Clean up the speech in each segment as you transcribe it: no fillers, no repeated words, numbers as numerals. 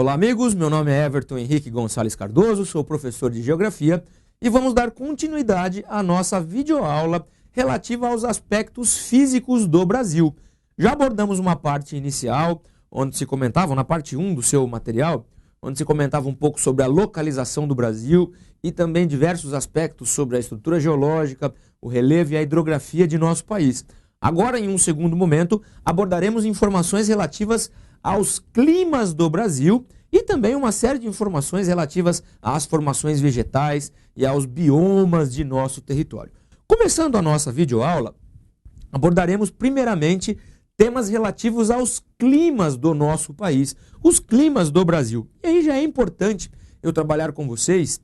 Olá amigos, meu nome é Everton Henrique Gonçalves Cardoso, sou professor de Geografia e vamos dar continuidade à nossa videoaula relativa aos aspectos físicos do Brasil. Já abordamos uma parte inicial, onde se comentava, na parte 1 do seu material, onde se comentava um pouco sobre a localização do Brasil e também diversos aspectos sobre a estrutura geológica, o relevo e a hidrografia de nosso país. Agora, em um segundo momento, abordaremos informações relativas aos climas do Brasil e também uma série de informações relativas às formações vegetais e aos biomas de nosso território. Começando a nossa videoaula, abordaremos primeiramente temas relativos aos climas do nosso país, os climas do Brasil. E aí já é importante eu trabalhar com vocês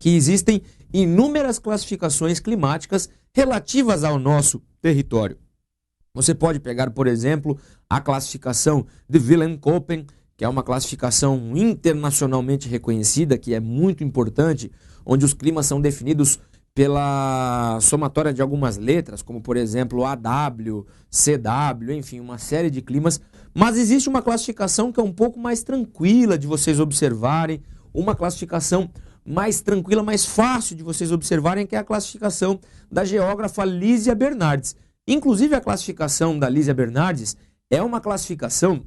que existem inúmeras classificações climáticas relativas ao nosso território. Você pode pegar, por exemplo, a classificação de Willem-Koppen, que é uma classificação internacionalmente reconhecida, que é muito importante, onde os climas são definidos pela somatória de algumas letras, como por exemplo AW, CW, enfim, uma série de climas. Mas existe uma classificação que é um pouco mais tranquila de vocês observarem, uma classificação mais tranquila, mais fácil de vocês observarem, que é a classificação da geógrafa Lísia Bernardes. Inclusive, a classificação da Lísia Bernardes é uma classificação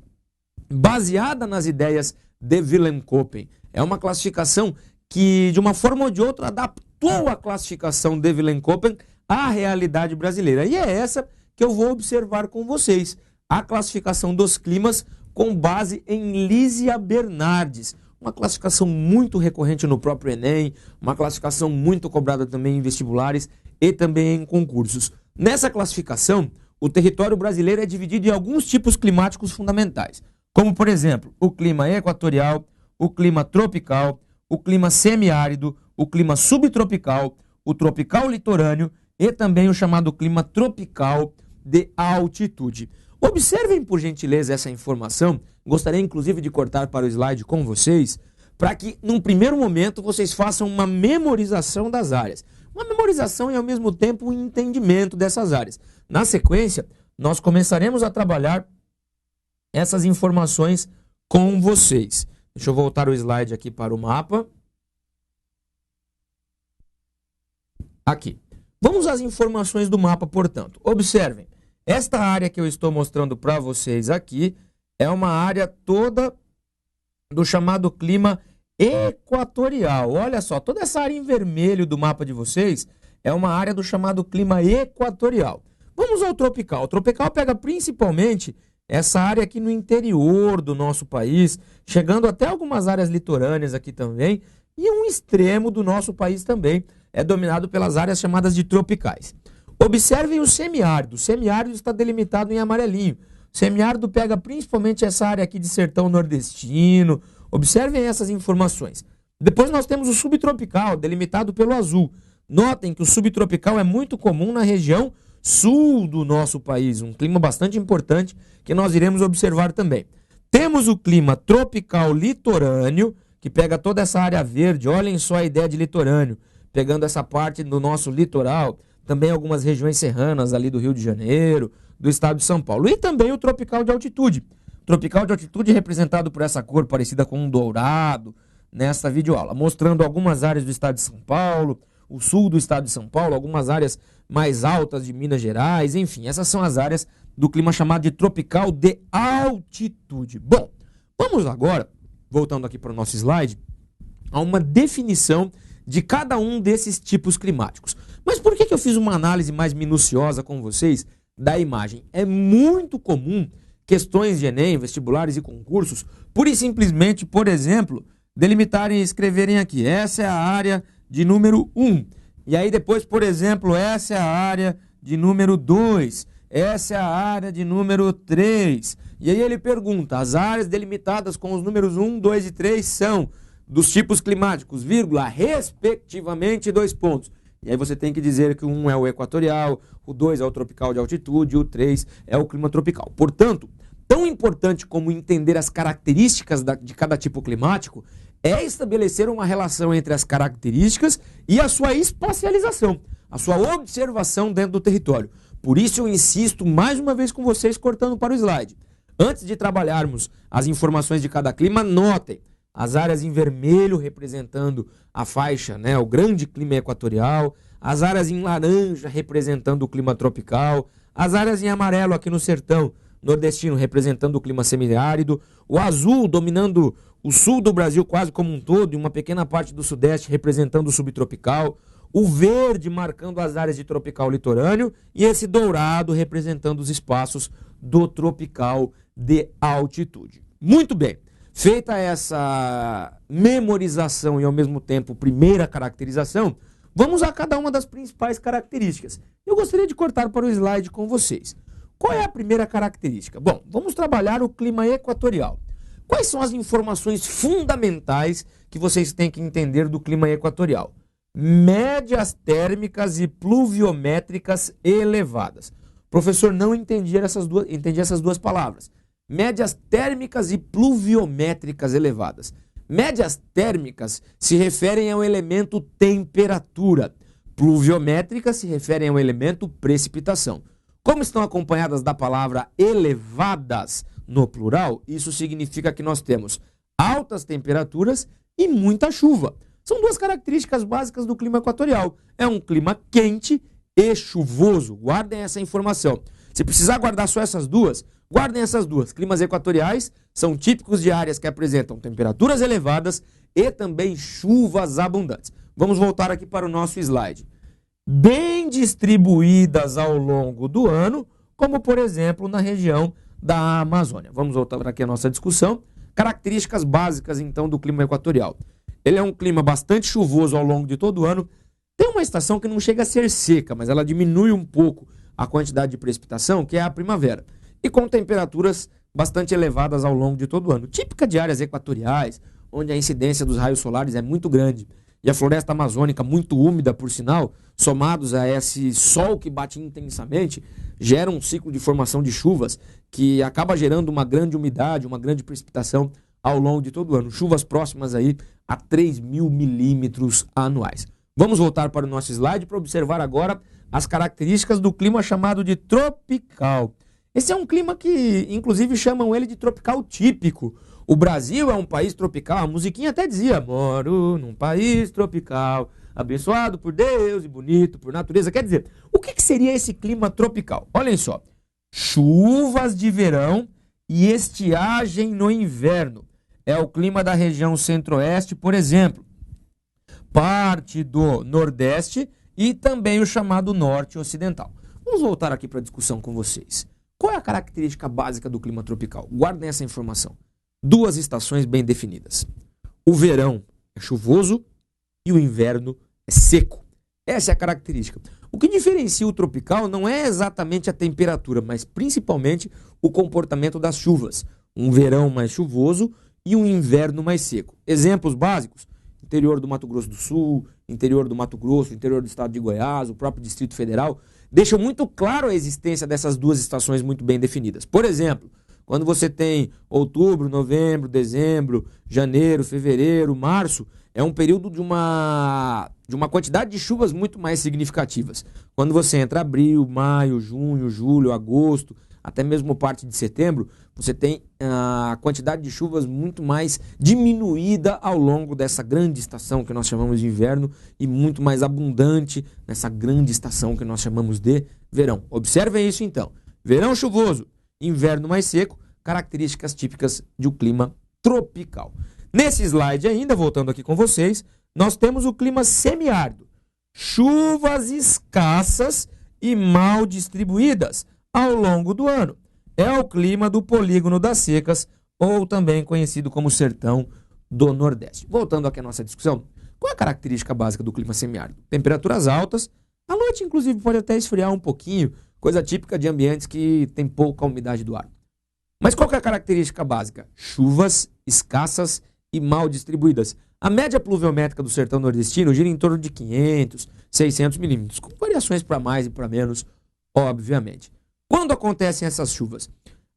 baseada nas ideias de Willem-Koppen. É uma classificação que, de uma forma ou de outra, adaptou a classificação de Willem-Koppen à realidade brasileira. E é essa que eu vou observar com vocês, a classificação dos climas com base em Lísia Bernardes. Uma classificação muito recorrente no próprio Enem, uma classificação muito cobrada também em vestibulares e também em concursos. Nessa classificação, o território brasileiro é dividido em alguns tipos climáticos fundamentais, como, por exemplo, o clima equatorial, o clima tropical, o clima semiárido, o clima subtropical, o tropical litorâneo e também o chamado clima tropical de altitude. Observem, por gentileza, essa informação. Gostaria, inclusive, de cortar para o slide com vocês, para que, num primeiro momento, vocês façam uma memorização das áreas. Uma memorização e, ao mesmo tempo, um entendimento dessas áreas. Na sequência, nós começaremos a trabalhar essas informações com vocês. Deixa eu voltar o slide aqui para o mapa. Aqui. Vamos às informações do mapa, portanto. Observem. Esta área que eu estou mostrando para vocês aqui é uma área toda do chamado clima equatorial. Olha só, toda essa área em vermelho do mapa de vocês é uma área do chamado clima equatorial. Vamos ao tropical. O tropical pega principalmente essa área aqui no interior do nosso país, chegando até algumas áreas litorâneas aqui também, e um extremo do nosso país também é dominado pelas áreas chamadas de tropicais. Observem o semiárido. O semiárido está delimitado em amarelinho. O semiárido pega principalmente essa área aqui de sertão nordestino. Observem essas informações. Depois nós temos o subtropical, delimitado pelo azul. Notem que o subtropical é muito comum na região sul do nosso país, um clima bastante importante que nós iremos observar também. Temos o clima tropical litorâneo, que pega toda essa área verde. Olhem só a ideia de litorâneo, pegando essa parte do nosso litoral, também algumas regiões serranas ali do Rio de Janeiro, do estado de São Paulo. E também o tropical de altitude. Tropical de altitude representado por essa cor parecida com um dourado nesta videoaula, mostrando algumas áreas do estado de São Paulo, o sul do estado de São Paulo, algumas áreas mais altas de Minas Gerais, enfim, essas são as áreas do clima chamado de tropical de altitude. Bom, vamos agora, voltando aqui para o nosso slide, a uma definição de cada um desses tipos climáticos. Mas por que eu fiz uma análise mais minuciosa com vocês da imagem? É muito comum questões de Enem, vestibulares e concursos, pura e simplesmente, por exemplo, delimitarem e escreverem aqui, essa é a área de número 1. E aí depois, por exemplo, essa é a área de número 2. Essa é a área de número 3. E aí ele pergunta, as áreas delimitadas com os números 1, 2 e 3 são dos tipos climáticos, vírgula, respectivamente, 2 pontos. E aí você tem que dizer que o 1 é o equatorial, o 2 é o tropical de altitude e o 3 é o clima tropical. Portanto, tão importante como entender as características de cada tipo climático é estabelecer uma relação entre as características e a sua espacialização, a sua observação dentro do território. Por isso eu insisto mais uma vez com vocês, cortando para o slide. Antes de trabalharmos as informações de cada clima, notem as áreas em vermelho representando a faixa, né, o grande clima equatorial, as áreas em laranja representando o clima tropical, as áreas em amarelo aqui no sertão nordestino representando o clima semiárido, o azul dominando o sul do Brasil quase como um todo e uma pequena parte do sudeste representando o subtropical, o verde marcando as áreas de tropical litorâneo e esse dourado representando os espaços do tropical de altitude. Muito bem, feita essa memorização e ao mesmo tempo primeira caracterização, vamos a cada uma das principais características. Eu gostaria de cortar para o slide com vocês. Qual é a primeira característica? Bom, vamos trabalhar o clima equatorial. Quais são as informações fundamentais que vocês têm que entender do clima equatorial? Médias térmicas e pluviométricas elevadas. Professor, não entendi essas duas palavras. Médias térmicas e pluviométricas elevadas. Médias térmicas se referem ao elemento temperatura. Pluviométricas se referem ao elemento precipitação. Como estão acompanhadas da palavra elevadas no plural, isso significa que nós temos altas temperaturas e muita chuva. São duas características básicas do clima equatorial. É um clima quente e chuvoso. Guardem essa informação. Se precisar guardar só essas duas, guardem essas duas. Climas equatoriais são típicos de áreas que apresentam temperaturas elevadas e também chuvas abundantes. Vamos voltar aqui para o nosso slide. Bem distribuídas ao longo do ano, como por exemplo na região da Amazônia. Vamos voltar aqui à nossa discussão. Características básicas então do clima equatorial. Ele é um clima bastante chuvoso ao longo de todo o ano. Tem uma estação que não chega a ser seca, mas ela diminui um pouco a quantidade de precipitação, que é a primavera. E com temperaturas bastante elevadas ao longo de todo o ano. Típica de áreas equatoriais, onde a incidência dos raios solares é muito grande. E a floresta amazônica, muito úmida por sinal, somados a esse sol que bate intensamente, gera um ciclo de formação de chuvas que acaba gerando uma grande umidade, uma grande precipitação ao longo de todo o ano. Chuvas próximas aí a 3.000 milímetros anuais. Vamos voltar para o nosso slide para observar agora as características do clima chamado de tropical. Esse é um clima que, inclusive, chamam ele de tropical típico. O Brasil é um país tropical, a musiquinha até dizia, moro num país tropical, abençoado por Deus e bonito por natureza. Quer dizer, o que seria esse clima tropical? Olhem só, chuvas de verão e estiagem no inverno. É o clima da região centro-oeste, por exemplo, parte do nordeste e também o chamado norte ocidental. Vamos voltar aqui para a discussão com vocês. Qual é a característica básica do clima tropical? Guardem essa informação. Duas estações bem definidas. O verão é chuvoso e o inverno é seco. Essa é a característica. O que diferencia o tropical não é exatamente a temperatura, mas principalmente o comportamento das chuvas. Um verão mais chuvoso e um inverno mais seco. Exemplos básicos: interior do Mato Grosso do Sul, interior do Mato Grosso, interior do estado de Goiás, o próprio Distrito Federal, deixam muito claro a existência dessas duas estações muito bem definidas. Por exemplo, quando você tem outubro, novembro, dezembro, janeiro, fevereiro, março, é um período de uma quantidade de chuvas muito mais significativas. Quando você entra abril, maio, junho, julho, agosto, até mesmo parte de setembro, você tem a quantidade de chuvas muito mais diminuída ao longo dessa grande estação que nós chamamos de inverno e muito mais abundante nessa grande estação que nós chamamos de verão. Observem isso então. Verão chuvoso, inverno mais seco, características típicas de um clima tropical. Nesse slide ainda, voltando aqui com vocês, nós temos o clima semiárido. Chuvas escassas e mal distribuídas ao longo do ano. É o clima do polígono das secas, ou também conhecido como sertão do Nordeste. Voltando aqui à nossa discussão, qual é a característica básica do clima semiárido? Temperaturas altas, à noite inclusive pode até esfriar um pouquinho, coisa típica de ambientes que tem pouca umidade do ar. Mas qual que é a característica básica? Chuvas escassas e mal distribuídas. A média pluviométrica do sertão nordestino gira em torno de 500, 600 milímetros, com variações para mais e para menos, obviamente. Quando acontecem essas chuvas?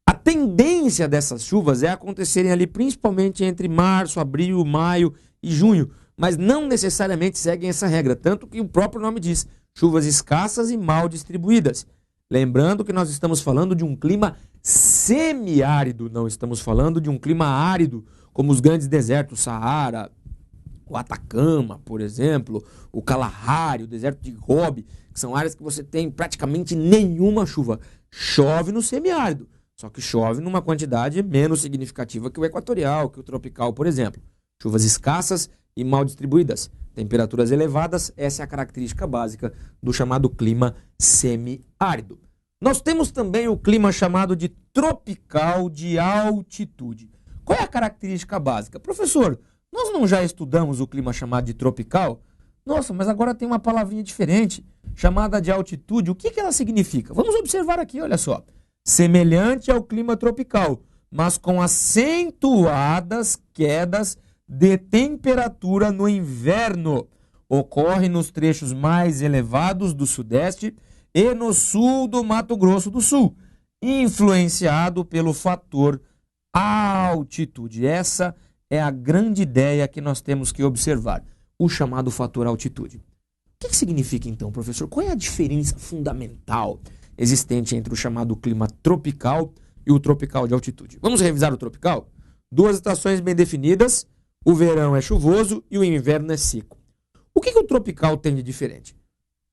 A tendência dessas chuvas é acontecerem ali principalmente entre março, abril, maio e junho, mas não necessariamente seguem essa regra, tanto que o próprio nome diz, chuvas escassas e mal distribuídas. Lembrando que nós estamos falando de um clima semiárido, não estamos falando de um clima árido, como os grandes desertos, Saara, o Atacama, por exemplo, o Kalahari, o deserto de Gobi, que são áreas que você tem praticamente nenhuma chuva. Chove no semiárido, só que chove numa quantidade menos significativa que o equatorial, que o tropical, por exemplo. Chuvas escassas e mal distribuídas. Temperaturas elevadas, essa é a característica básica do chamado clima semiárido. Nós temos também o clima chamado de tropical de altitude. Qual é a característica básica? Professor, nós não já estudamos o clima chamado de tropical? Nossa, mas agora tem uma palavrinha diferente, chamada de altitude. O que ela significa? Vamos observar aqui, olha só. Semelhante ao clima tropical, mas com acentuadas quedas de temperatura no inverno. Ocorre nos trechos mais elevados do Sudeste e no sul do Mato Grosso do Sul, influenciado pelo fator altitude. Essa é a grande ideia que nós temos que observar, o chamado fator altitude. O que significa então, professor? Qual é a diferença fundamental existente entre o chamado clima tropical e o tropical de altitude? Vamos revisar o tropical? Duas estações bem definidas, o verão é chuvoso e o inverno é seco. O que o tropical tem de diferente?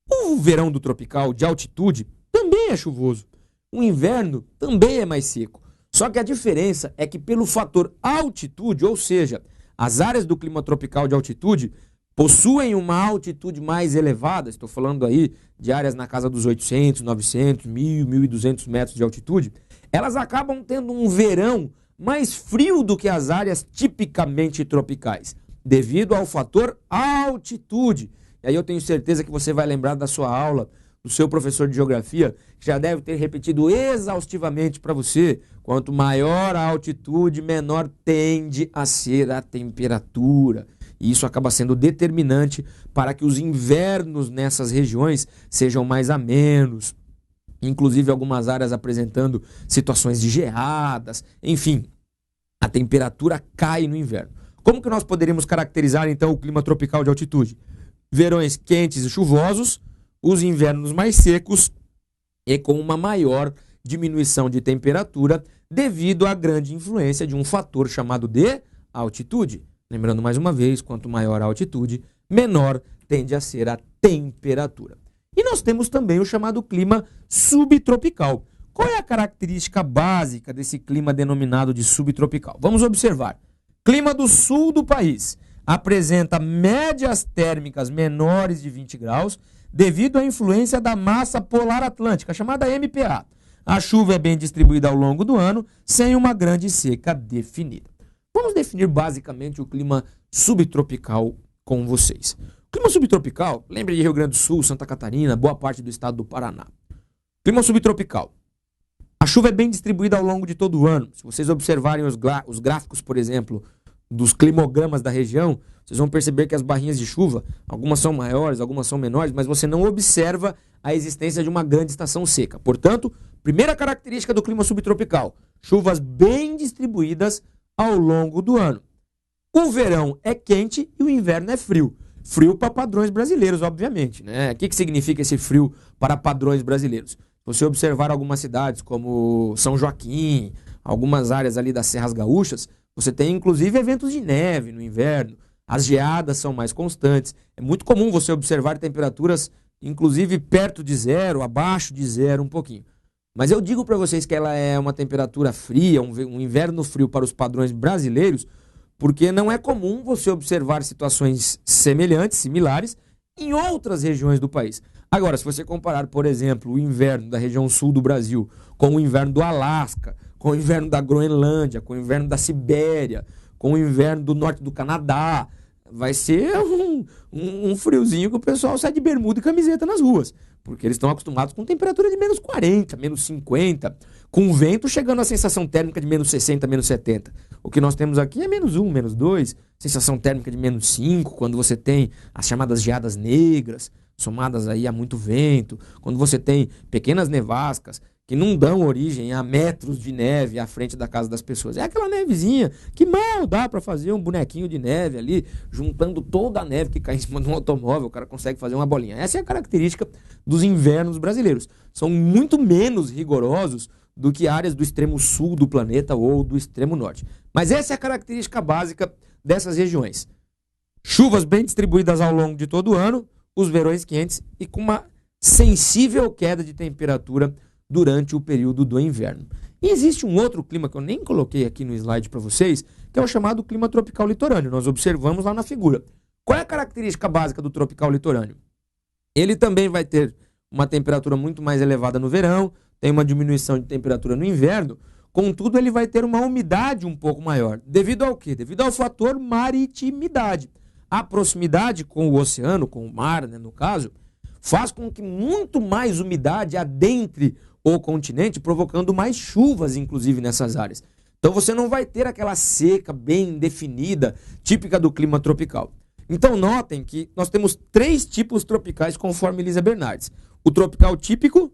O verão do tropical de altitude também é chuvoso. O inverno também é mais seco. Só que a diferença é que pelo fator altitude, ou seja, as áreas do clima tropical de altitude possuem uma altitude mais elevada, estou falando aí de áreas na casa dos 800, 900, 1.000, 1.200 metros de altitude, elas acabam tendo um verão mais frio do que as áreas tipicamente tropicais, devido ao fator altitude. E aí eu tenho certeza que você vai lembrar da sua aula, do seu professor de geografia, que já deve ter repetido exaustivamente para você, quanto maior a altitude, menor tende a ser a temperatura. E isso acaba sendo determinante para que os invernos nessas regiões sejam mais amenos, inclusive algumas áreas apresentando situações de geadas, enfim, a temperatura cai no inverno. Como que nós poderíamos caracterizar então o clima tropical de altitude? Verões quentes e chuvosos, os invernos mais secos e com uma maior diminuição de temperatura devido à grande influência de um fator chamado de altitude. Lembrando mais uma vez, quanto maior a altitude, menor tende a ser a temperatura. E nós temos também o chamado clima subtropical. Qual é a característica básica desse clima denominado de subtropical? Vamos observar. Clima do sul do país apresenta médias térmicas menores de 20 graus devido à influência da massa polar atlântica, chamada MPA. A chuva é bem distribuída ao longo do ano, sem uma grande seca definida. Vamos definir basicamente o clima subtropical com vocês. O clima subtropical, lembre de Rio Grande do Sul, Santa Catarina, boa parte do estado do Paraná. Clima subtropical. A chuva é bem distribuída ao longo de todo o ano. Se vocês observarem os gráficos, por exemplo, dos climogramas da região, vocês vão perceber que as barrinhas de chuva, algumas são maiores, algumas são menores, mas você não observa a existência de uma grande estação seca. Portanto, primeira característica do clima subtropical, chuvas bem distribuídas ao longo do ano. O verão é quente e o inverno é frio. Frio para padrões brasileiros, obviamente, né? O que significa esse frio para padrões brasileiros? Se você observar algumas cidades como São Joaquim, algumas áreas ali das Serras Gaúchas, você tem inclusive eventos de neve no inverno. As geadas são mais constantes. É muito comum você observar temperaturas inclusive perto de zero, abaixo de zero um pouquinho. Mas eu digo para vocês que ela é uma temperatura fria, um inverno frio para os padrões brasileiros, porque não é comum você observar situações semelhantes, similares, em outras regiões do país. Agora, se você comparar, por exemplo, o inverno da região sul do Brasil com o inverno do Alasca, com o inverno da Groenlândia, com o inverno da Sibéria, com o inverno do norte do Canadá, vai ser um friozinho que o pessoal sai de bermuda e camiseta nas ruas, porque eles estão acostumados com temperatura de menos 40, menos 50, com vento chegando à sensação térmica de menos 60, menos 70. O que nós temos aqui é menos 1, menos 2, sensação térmica de menos 5, quando você tem as chamadas geadas negras, somadas aí a muito vento, quando você tem pequenas nevascas que não dão origem a metros de neve à frente da casa das pessoas. É aquela nevezinha que mal dá para fazer um bonequinho de neve ali, juntando toda a neve que cai em cima de um automóvel, o cara consegue fazer uma bolinha. Essa é a característica dos invernos brasileiros. São muito menos rigorosos do que áreas do extremo sul do planeta ou do extremo norte. Mas essa é a característica básica dessas regiões. Chuvas bem distribuídas ao longo de todo o ano, os verões quentes e com uma sensível queda de temperatura durante o período do inverno. E existe um outro clima que eu nem coloquei aqui no slide para vocês, que é o chamado clima tropical litorâneo. Nós observamos lá na figura. Qual é a característica básica do tropical litorâneo? Ele também vai ter uma temperatura muito mais elevada no verão, tem uma diminuição de temperatura no inverno, contudo ele vai ter uma umidade um pouco maior. Devido ao quê? Devido ao fator maritimidade. A proximidade com o oceano, com o mar, né, no caso, faz com que muito mais umidade adentre o continente, provocando mais chuvas, inclusive, nessas áreas. Então você não vai ter aquela seca bem definida, típica do clima tropical. Então notem que nós temos 3 tipos tropicais conforme Elisa Bernardes. O tropical típico,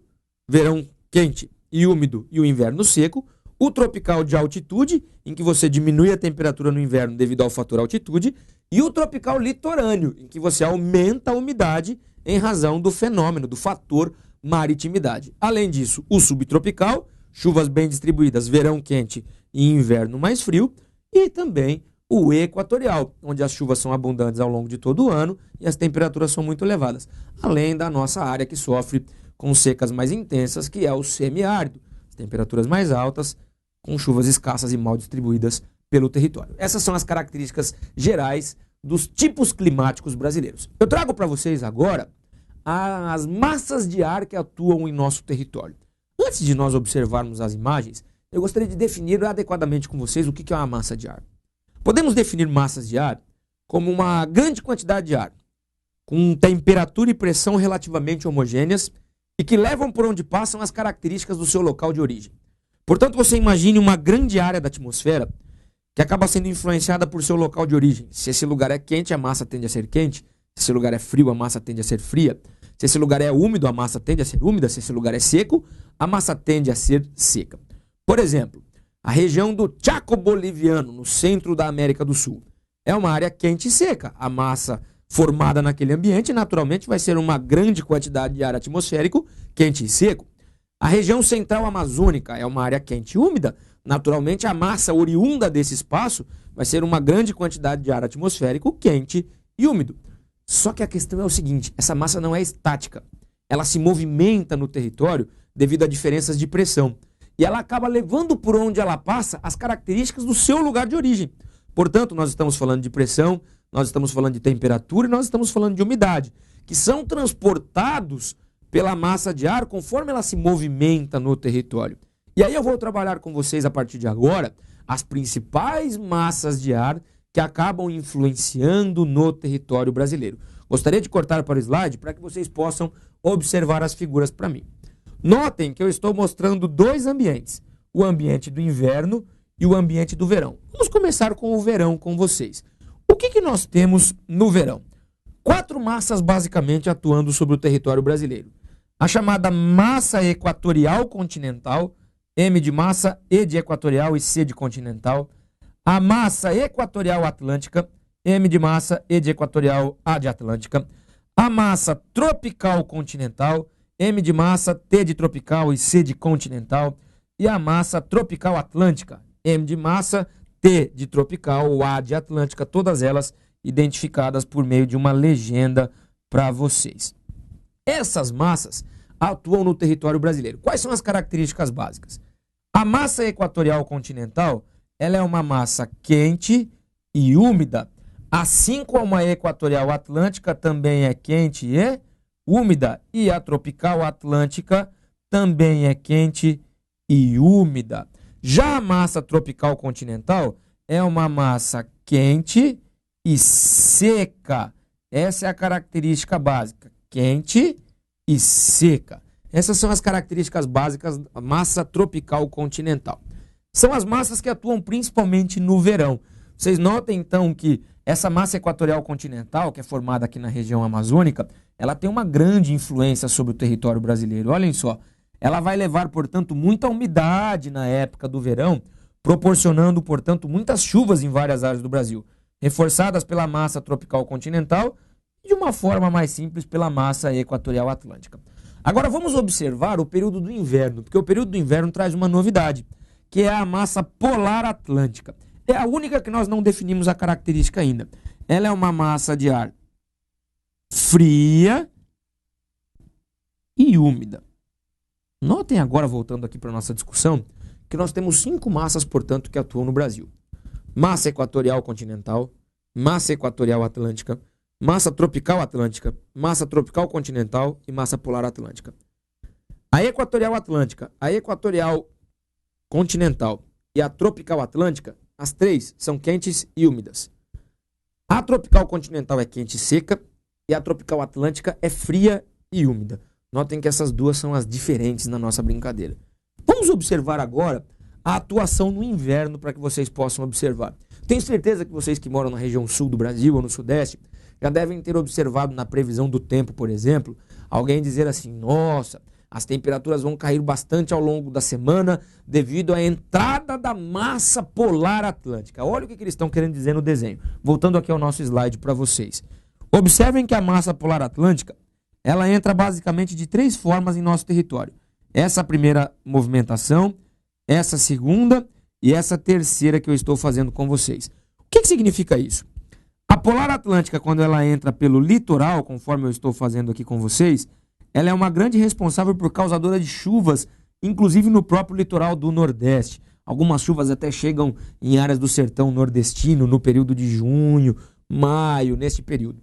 verão quente e úmido e o inverno seco. O tropical de altitude, em que você diminui a temperatura no inverno devido ao fator altitude. E o tropical litorâneo, em que você aumenta a umidade em razão do fenômeno, do fator maritimidade. Além disso, o subtropical, chuvas bem distribuídas, verão quente e inverno mais frio. E também o equatorial, onde as chuvas são abundantes ao longo de todo o ano e as temperaturas são muito elevadas. Além da nossa área que sofre com secas mais intensas, que é o semiárido. As temperaturas mais altas, com chuvas escassas e mal distribuídas pelo território. Essas são as características gerais dos tipos climáticos brasileiros. Eu trago para vocês agora as massas de ar que atuam em nosso território. Antes de nós observarmos as imagens, eu gostaria de definir adequadamente com vocês o que é uma massa de ar. Podemos definir massas de ar como uma grande quantidade de ar, com temperatura e pressão relativamente homogêneas e que levam por onde passam as características do seu local de origem. Portanto, você imagine uma grande área da atmosfera que acaba sendo influenciada por seu local de origem. Se esse lugar é quente, a massa tende a ser quente. Se esse lugar é frio, a massa tende a ser fria. Se esse lugar é úmido, a massa tende a ser úmida. Se esse lugar é seco, a massa tende a ser seca. Por exemplo, a região do Chaco boliviano, no centro da América do Sul, é uma área quente e seca. A massa formada naquele ambiente, naturalmente, vai ser uma grande quantidade de ar atmosférico quente e seco. A região central amazônica é uma área quente e úmida. Naturalmente, a massa oriunda desse espaço vai ser uma grande quantidade de ar atmosférico quente e úmido. Só que a questão é o seguinte, essa massa não é estática. Ela se movimenta no território devido a diferenças de pressão. E ela acaba levando por onde ela passa as características do seu lugar de origem. Portanto, nós estamos falando de pressão, nós estamos falando de temperatura e nós estamos falando de umidade, que são transportados pela massa de ar conforme ela se movimenta no território. E aí eu vou trabalhar com vocês a partir de agora as principais massas de ar que acabam influenciando no território brasileiro. Gostaria de cortar para o slide para que vocês possam observar as figuras para mim. Notem que eu estou mostrando 2 ambientes, o ambiente do inverno e o ambiente do verão. Vamos começar com o verão com vocês. O que nós temos no verão? 4 massas basicamente atuando sobre o território brasileiro. A chamada massa equatorial continental, M de massa, E de equatorial e C de continental. A massa equatorial atlântica, M de massa, E de equatorial, A de atlântica. A massa tropical continental, M de massa, T de tropical e C de continental. E a massa tropical atlântica, M de massa, T de tropical, A de atlântica, todas elas identificadas por meio de uma legenda para vocês. Essas massas atuam no território brasileiro. Quais são as características básicas? A massa equatorial continental, ela é uma massa quente e úmida, assim como a equatorial atlântica também é quente e úmida, e a tropical atlântica também é quente e úmida. Já a massa tropical continental é uma massa quente e seca. Essa é a característica básica, quente e seca. Essas são as características básicas da massa tropical continental. São as massas que atuam principalmente no verão. Vocês notem então que essa massa equatorial continental, que é formada aqui na região amazônica, ela tem uma grande influência sobre o território brasileiro. Olhem só, ela vai levar, portanto, muita umidade na época do verão, proporcionando, portanto, muitas chuvas em várias áreas do Brasil, reforçadas pela massa tropical continental e, de uma forma mais simples, pela massa equatorial atlântica. Agora vamos observar o período do inverno, porque o período do inverno traz uma novidade, que é a massa polar atlântica. É a única que nós não definimos a característica ainda. Ela é uma massa de ar fria e úmida. Notem agora, voltando aqui para a nossa discussão, que nós temos 5 massas, portanto, que atuam no Brasil. Massa equatorial continental, massa equatorial atlântica, massa tropical atlântica, massa tropical continental e massa polar atlântica. A equatorial atlântica, a equatorial continental e a tropical atlântica, as 3 são quentes e úmidas. A tropical continental é quente e seca e a tropical atlântica é fria e úmida. Notem que essas 2 são as diferentes na nossa brincadeira. Vamos observar agora a atuação no inverno para que vocês possam observar. Tenho certeza que vocês que moram na região sul do Brasil ou no sudeste já devem ter observado na previsão do tempo, por exemplo, alguém dizer assim: nossa, as temperaturas vão cair bastante ao longo da semana devido à entrada da massa polar atlântica. Olha o que eles estão querendo dizer no desenho. Voltando aqui ao nosso slide para vocês. Observem que a massa polar atlântica, ela entra basicamente de 3 formas em nosso território. Essa primeira movimentação, essa segunda e essa terceira que eu estou fazendo com vocês. O que significa isso? A polar atlântica, quando ela entra pelo litoral, conforme eu estou fazendo aqui com vocês, ela é uma grande responsável por causadora de chuvas, inclusive no próprio litoral do Nordeste. Algumas chuvas até chegam em áreas do sertão nordestino no período de junho, maio, nesse período.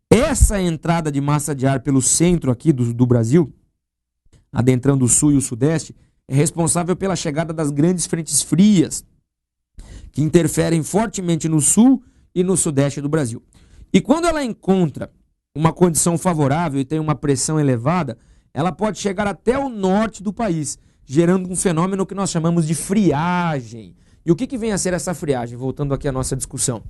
Essa entrada de massa de ar pelo centro aqui do Brasil, adentrando o sul e o sudeste, é responsável pela chegada das grandes frentes frias, que interferem fortemente no sul e no sudeste do Brasil. E quando ela encontra uma condição favorável e tem uma pressão elevada, ela pode chegar até o norte do país, gerando um fenômeno que nós chamamos de friagem. E o que vem a ser essa friagem? Voltando aqui à nossa discussão.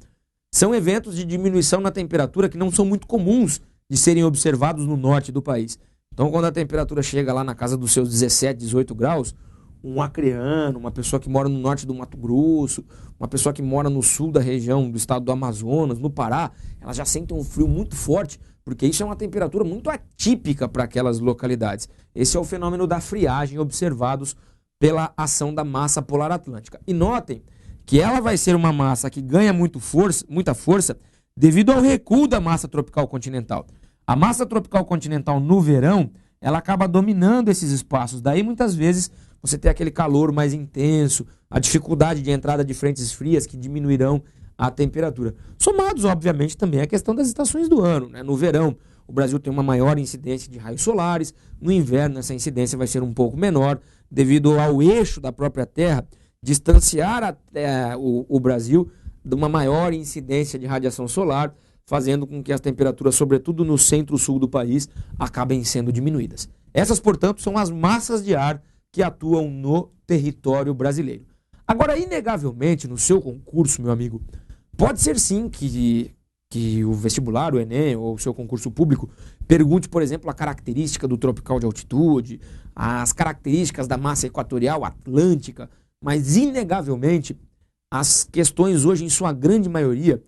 São eventos de diminuição na temperatura que não são muito comuns de serem observados no norte do país. Então, quando a temperatura chega lá na casa dos seus 17, 18 graus, um acreano, uma pessoa que mora no norte do Mato Grosso, uma pessoa que mora no sul da região do estado do Amazonas, no Pará, elas já sentem um frio muito forte, porque isso é uma temperatura muito atípica para aquelas localidades. Esse é o fenômeno da friagem observados pela ação da massa polar atlântica. E notem que ela vai ser uma massa que ganha muita força devido ao recuo da massa tropical continental. A massa tropical continental no verão, ela acaba dominando esses espaços. Daí, muitas vezes, você tem aquele calor mais intenso, a dificuldade de entrada de frentes frias que diminuirão a temperatura. Somados, obviamente, também a questão das estações do ano, né? No verão, o Brasil tem uma maior incidência de raios solares. No inverno, essa incidência vai ser um pouco menor, devido ao eixo da própria Terra distanciar o Brasil de uma maior incidência de radiação solar, fazendo com que as temperaturas, sobretudo no centro-sul do país, acabem sendo diminuídas. Essas, portanto, são as massas de ar que atuam no território brasileiro. Agora, inegavelmente, no seu concurso, meu amigo, pode ser sim que o vestibular, o Enem, ou o seu concurso público, pergunte, por exemplo, a característica do tropical de altitude, as características da massa equatorial atlântica, mas, inegavelmente, as questões hoje, em sua grande maioria,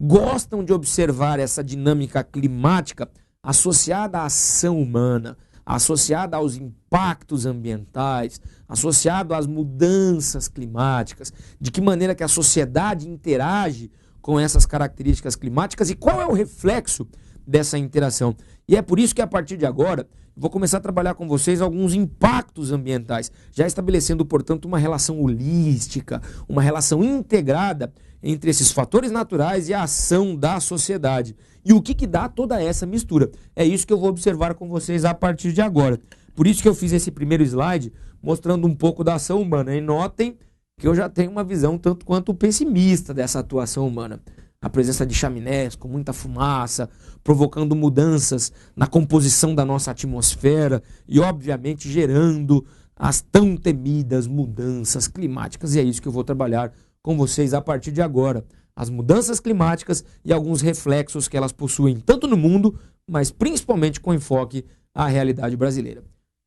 gostam de observar essa dinâmica climática associada à ação humana, associada aos impactos ambientais, associado às mudanças climáticas, de que maneira que a sociedade interage com essas características climáticas e qual é o reflexo dessa interação. E é por isso que a partir de agora vou começar a trabalhar com vocês alguns impactos ambientais, já estabelecendo, portanto, uma relação holística, uma relação integrada entre esses fatores naturais e a ação da sociedade. E o que dá toda essa mistura? É isso que eu vou observar com vocês a partir de agora. Por isso que eu fiz esse primeiro slide mostrando um pouco da ação humana. E notem que eu já tenho uma visão tanto quanto pessimista dessa atuação humana. A presença de chaminés com muita fumaça, provocando mudanças na composição da nossa atmosfera e, obviamente, gerando as tão temidas mudanças climáticas. E é isso que eu vou trabalhar com vocês a partir de agora. As mudanças climáticas e alguns reflexos que elas possuem tanto no mundo, mas principalmente com enfoque à realidade brasileira.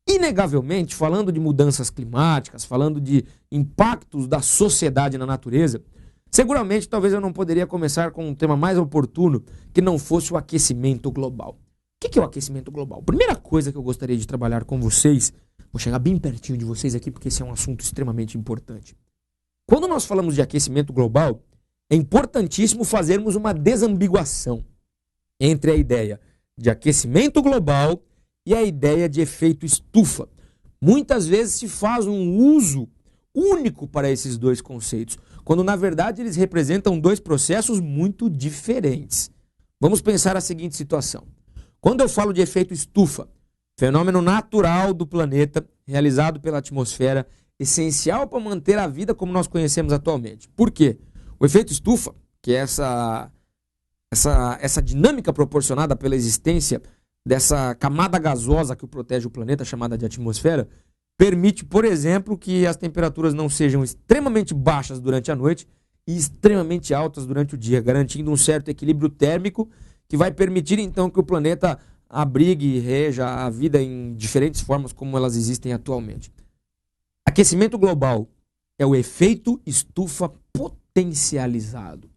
Inegavelmente, falando de mudanças climáticas, falando de impactos da sociedade na natureza, seguramente talvez eu não poderia começar com um tema mais oportuno que não fosse o aquecimento global. O que é o aquecimento global? Primeira coisa que eu gostaria de trabalhar com vocês, vou chegar bem pertinho de vocês aqui porque esse é um assunto extremamente importante. Quando nós falamos de aquecimento global, é importantíssimo fazermos uma desambiguação entre a ideia de aquecimento global e a ideia de efeito estufa. Muitas vezes se faz um uso único para esses dois conceitos, quando na verdade eles representam dois processos muito diferentes. Vamos pensar a seguinte situação. Quando eu falo de efeito estufa, fenômeno natural do planeta, realizado pela atmosfera, essencial para manter a vida como nós conhecemos atualmente. Por quê? O efeito estufa, que é essa dinâmica proporcionada pela existência dessa camada gasosa que protege o planeta, chamada de atmosfera, permite, por exemplo, que as temperaturas não sejam extremamente baixas durante a noite e extremamente altas durante o dia, garantindo um certo equilíbrio térmico que vai permitir, então, que o planeta abrigue e reja a vida em diferentes formas como elas existem atualmente. Aquecimento global é o efeito estufa potencializado.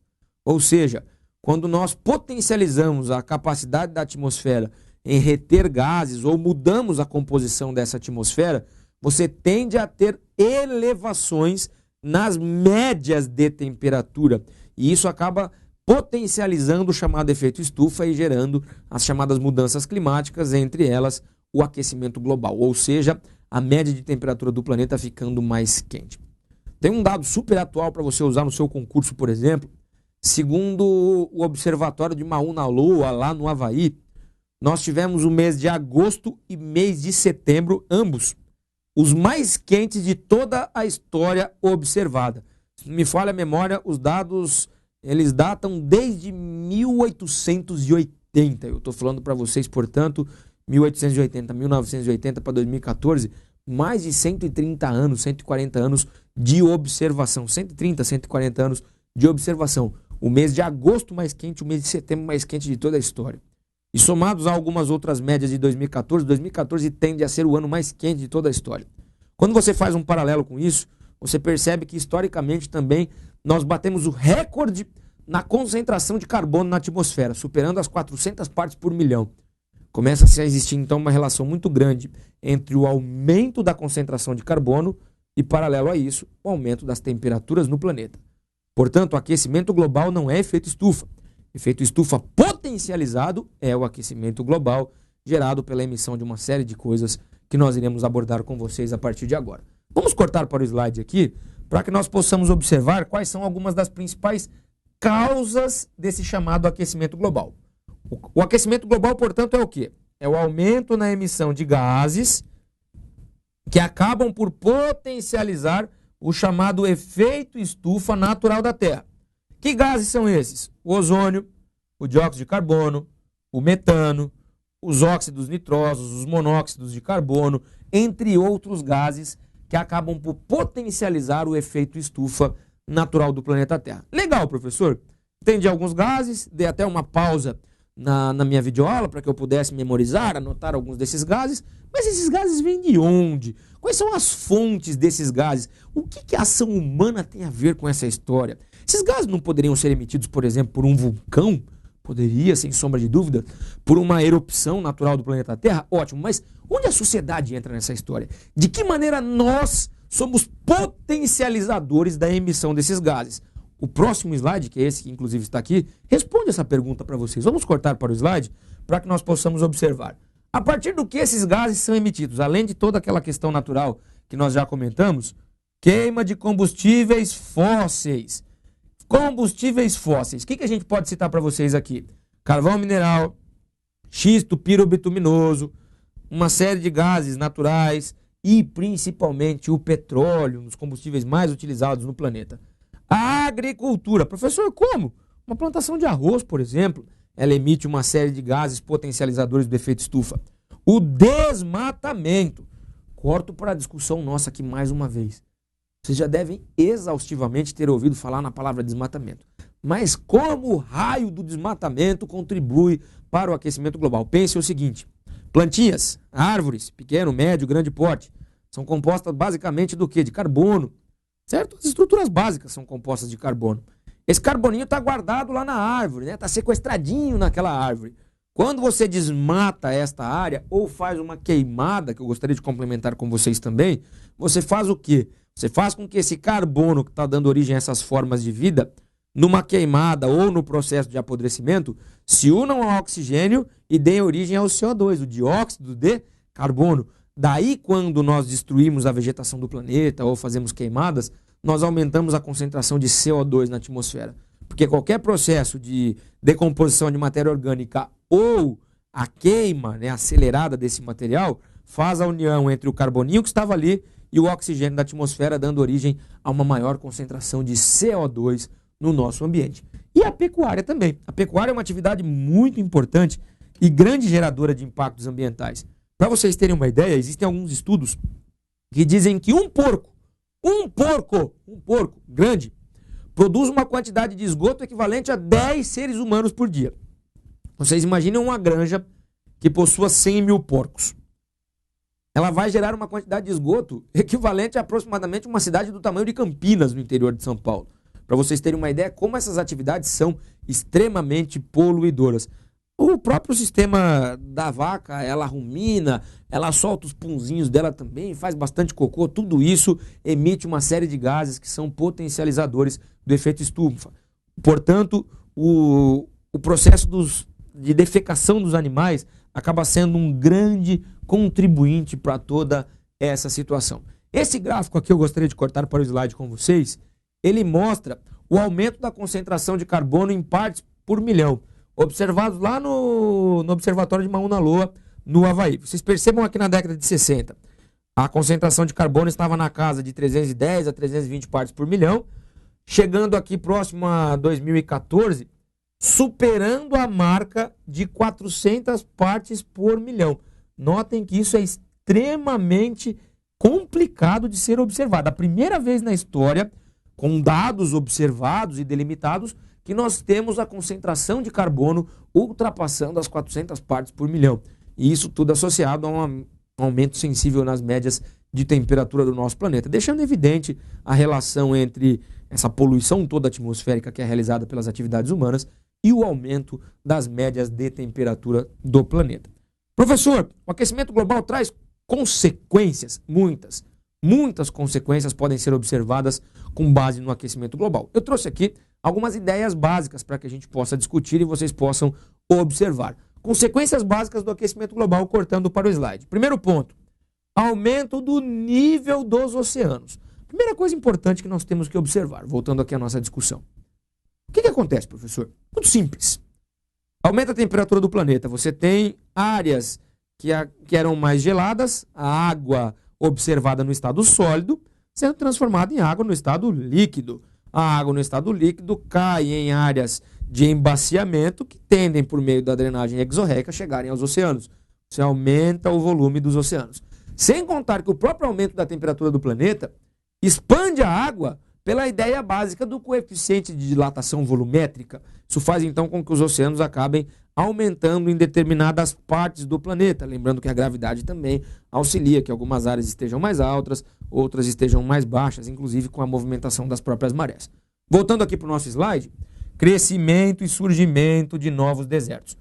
Ou seja, quando nós potencializamos a capacidade da atmosfera em reter gases ou mudamos a composição dessa atmosfera, você tende a ter elevações nas médias de temperatura. E isso acaba potencializando o chamado efeito estufa e gerando as chamadas mudanças climáticas, entre elas o aquecimento global, ou seja, a média de temperatura do planeta ficando mais quente. Tem um dado super atual para você usar no seu concurso, por exemplo. Segundo o Observatório de Mauna Loa, lá no Havaí, nós tivemos o mês de agosto e mês de setembro, ambos, os mais quentes de toda a história observada. Se não me falha a memória, os dados, eles datam desde 1880. Eu estou falando para vocês, portanto, 1880, 1980 para 2014, mais de 130 anos, 140 anos de observação. 130, 140 anos de observação. O mês de agosto mais quente, o mês de setembro mais quente de toda a história. E somados a algumas outras médias de 2014, 2014 tende a ser o ano mais quente de toda a história. Quando você faz um paralelo com isso, você percebe que historicamente também nós batemos o recorde na concentração de carbono na atmosfera, superando as 400 partes por milhão. Começa a existir então uma relação muito grande entre o aumento da concentração de carbono e, paralelo a isso, o aumento das temperaturas no planeta. Portanto, o aquecimento global não é efeito estufa. Efeito estufa potencializado é o aquecimento global, gerado pela emissão de uma série de coisas que nós iremos abordar com vocês a partir de agora. Vamos cortar para o slide aqui, para que nós possamos observar quais são algumas das principais causas desse chamado aquecimento global. O aquecimento global, portanto, é o quê? É o aumento na emissão de gases que acabam por potencializar o chamado efeito estufa natural da Terra. Que gases são esses? O ozônio, o dióxido de carbono, o metano, os óxidos nitrosos, os monóxidos de carbono, entre outros gases que acabam por potencializar o efeito estufa natural do planeta Terra. Legal, professor. Entendi alguns gases, dei até uma pausa na minha videoaula para que eu pudesse memorizar, anotar alguns desses gases. Mas esses gases vêm de onde? Quais são as fontes desses gases? O que a ação humana tem a ver com essa história? Esses gases não poderiam ser emitidos, por exemplo, por um vulcão? Poderia, sem sombra de dúvida, por uma erupção natural do planeta Terra? Ótimo, mas onde a sociedade entra nessa história? De que maneira nós somos potencializadores da emissão desses gases? O próximo slide, que é esse que inclusive está aqui, responde essa pergunta para vocês. Vamos cortar para o slide para que nós possamos observar. A partir do que esses gases são emitidos, além de toda aquela questão natural que nós já comentamos, queima de combustíveis fósseis. Combustíveis fósseis. O que a gente pode citar para vocês aqui? Carvão mineral, xisto pirobituminose, uma série de gases naturais e principalmente o petróleo, nos combustíveis mais utilizados no planeta. A agricultura. Professor, como? Uma plantação de arroz, por exemplo, ela emite uma série de gases potencializadores do efeito estufa. O desmatamento. Corto para a discussão nossa aqui mais uma vez. Vocês já devem exaustivamente ter ouvido falar na palavra desmatamento. Mas como o raio do desmatamento contribui para o aquecimento global? Pense o seguinte, Plantinhas, árvores, pequeno, médio, grande porte, são compostas basicamente do quê? De carbono, certo? As estruturas básicas são compostas de carbono. Esse carboninho está guardado lá na árvore, né? Está sequestradinho naquela árvore. Quando você desmata esta área ou faz uma queimada, que eu gostaria de complementar com vocês também, você faz o quê? Você faz com que esse carbono que está dando origem a essas formas de vida, numa queimada ou no processo de apodrecimento, se unam ao oxigênio e deem origem ao CO2, o dióxido de carbono. Daí, quando nós destruímos a vegetação do planeta ou fazemos queimadas, nós aumentamos a concentração de CO2 na atmosfera. Porque qualquer processo de decomposição de matéria orgânica ou a queima, né, acelerada desse material faz a união entre o carboninho que estava ali e o oxigênio da atmosfera, dando origem a uma maior concentração de CO2 no nosso ambiente. E a pecuária também. A pecuária é uma atividade muito importante e grande geradora de impactos ambientais. Para vocês terem uma ideia, existem alguns estudos que dizem que um porco grande, produz uma quantidade de esgoto equivalente a 10 seres humanos por dia. Vocês imaginem uma granja que possua 100 mil porcos. Ela vai gerar uma quantidade de esgoto equivalente a aproximadamente uma cidade do tamanho de Campinas, no interior de São Paulo. Para vocês terem uma ideia como essas atividades são extremamente poluidoras. O próprio sistema da vaca, ela rumina, ela solta os punzinhos dela também, faz bastante cocô, tudo isso emite uma série de gases que são potencializadores do efeito estufa. Portanto, o processo de defecação dos animais acaba sendo um grande contribuinte para toda essa situação. Esse gráfico aqui eu gostaria de cortar para o slide com vocês. Ele mostra o aumento da concentração de carbono em partes por milhão, observados lá no Observatório de Mauna Loa, no Havaí. Vocês percebam aqui na década de 60, a concentração de carbono estava na casa de 310 a 320 partes por milhão, chegando aqui próximo a 2014, superando a marca de 400 partes por milhão. Notem que isso é extremamente complicado de ser observado. A primeira vez na história, com dados observados e delimitados, que nós temos a concentração de carbono ultrapassando as 400 partes por milhão. E isso tudo associado a um aumento sensível nas médias de temperatura do nosso planeta, deixando evidente a relação entre essa poluição toda atmosférica que é realizada pelas atividades humanas e o aumento das médias de temperatura do planeta. Professor, o aquecimento global traz consequências, muitas consequências podem ser observadas com base no aquecimento global. Eu trouxe aqui algumas ideias básicas para que a gente possa discutir e vocês possam observar. Consequências básicas do aquecimento global, cortando para o slide. Primeiro ponto, aumento do nível dos oceanos. Primeira coisa importante que nós temos que observar, voltando aqui à nossa discussão. O que acontece, professor? Muito simples. Aumenta a temperatura do planeta. Você tem áreas que eram mais geladas, a água observada no estado sólido, sendo transformada em água no estado líquido. A água no estado líquido cai em áreas de embaciamento que tendem, por meio da drenagem exorreica, a chegarem aos oceanos. Você aumenta o volume dos oceanos. Sem contar que o próprio aumento da temperatura do planeta expande a água pela ideia básica do coeficiente de dilatação volumétrica. Isso faz então com que os oceanos acabem aumentando em determinadas partes do planeta. Lembrando que a gravidade também auxilia que algumas áreas estejam mais altas, outras estejam mais baixas, inclusive com a movimentação das próprias marés. Voltando aqui para o nosso slide, crescimento e surgimento de novos desertos.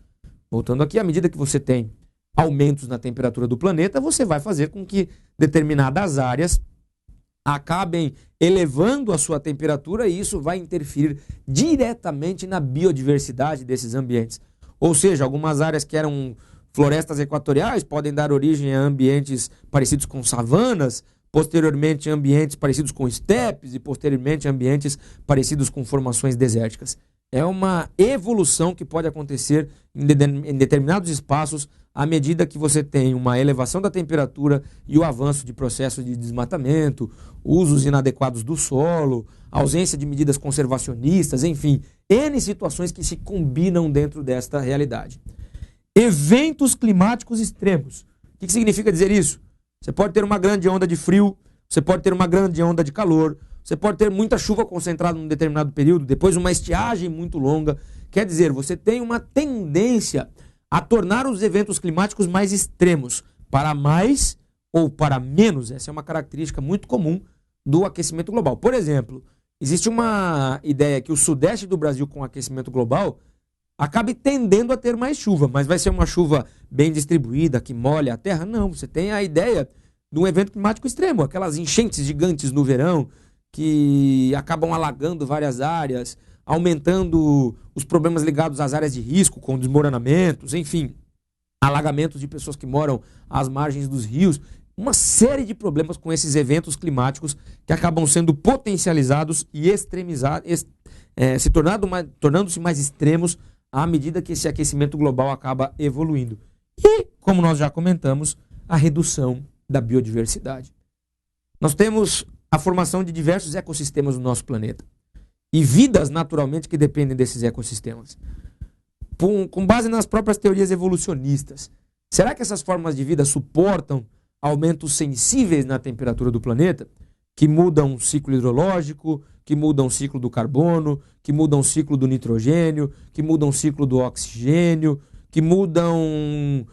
Voltando aqui, à medida que você tem aumentos na temperatura do planeta, você vai fazer com que determinadas áreas acabem elevando a sua temperatura e isso vai interferir diretamente na biodiversidade desses ambientes. Ou seja, algumas áreas que eram florestas equatoriais podem dar origem a ambientes parecidos com savanas, posteriormente ambientes parecidos com estepes e posteriormente ambientes parecidos com formações desérticas. É uma evolução que pode acontecer em determinados espaços à medida que você tem uma elevação da temperatura e o avanço de processos de desmatamento, usos inadequados do solo, ausência de medidas conservacionistas, enfim, N situações que se combinam dentro desta realidade. Eventos climáticos extremos. O que significa dizer isso? Você pode ter uma grande onda de frio, você pode ter uma grande onda de calor, você pode ter muita chuva concentrada num determinado período, depois uma estiagem muito longa. Quer dizer, você tem uma tendência a tornar os eventos climáticos mais extremos, para mais ou para menos. Essa é uma característica muito comum do aquecimento global. Por exemplo, existe uma ideia que o sudeste do Brasil, com o aquecimento global, acabe tendendo a ter mais chuva, mas vai ser uma chuva bem distribuída, que molha a terra? Não, você tem a ideia de um evento climático extremo, aquelas enchentes gigantes no verão, que acabam alagando várias áreas, aumentando os problemas ligados às áreas de risco, com desmoronamentos, enfim, alagamentos de pessoas que moram às margens dos rios, uma série de problemas com esses eventos climáticos que acabam sendo potencializados e extremizados, tornando-se mais extremos à medida que esse aquecimento global acaba evoluindo. E, como nós já comentamos, a redução da biodiversidade. Nós temos a formação de diversos ecossistemas no nosso planeta e vidas, naturalmente, que dependem desses ecossistemas. Com base nas próprias teorias evolucionistas, será que essas formas de vida suportam aumentos sensíveis na temperatura do planeta, que mudam o ciclo hidrológico, que mudam o ciclo do carbono, que mudam o ciclo do nitrogênio, que mudam o ciclo do oxigênio, que mudam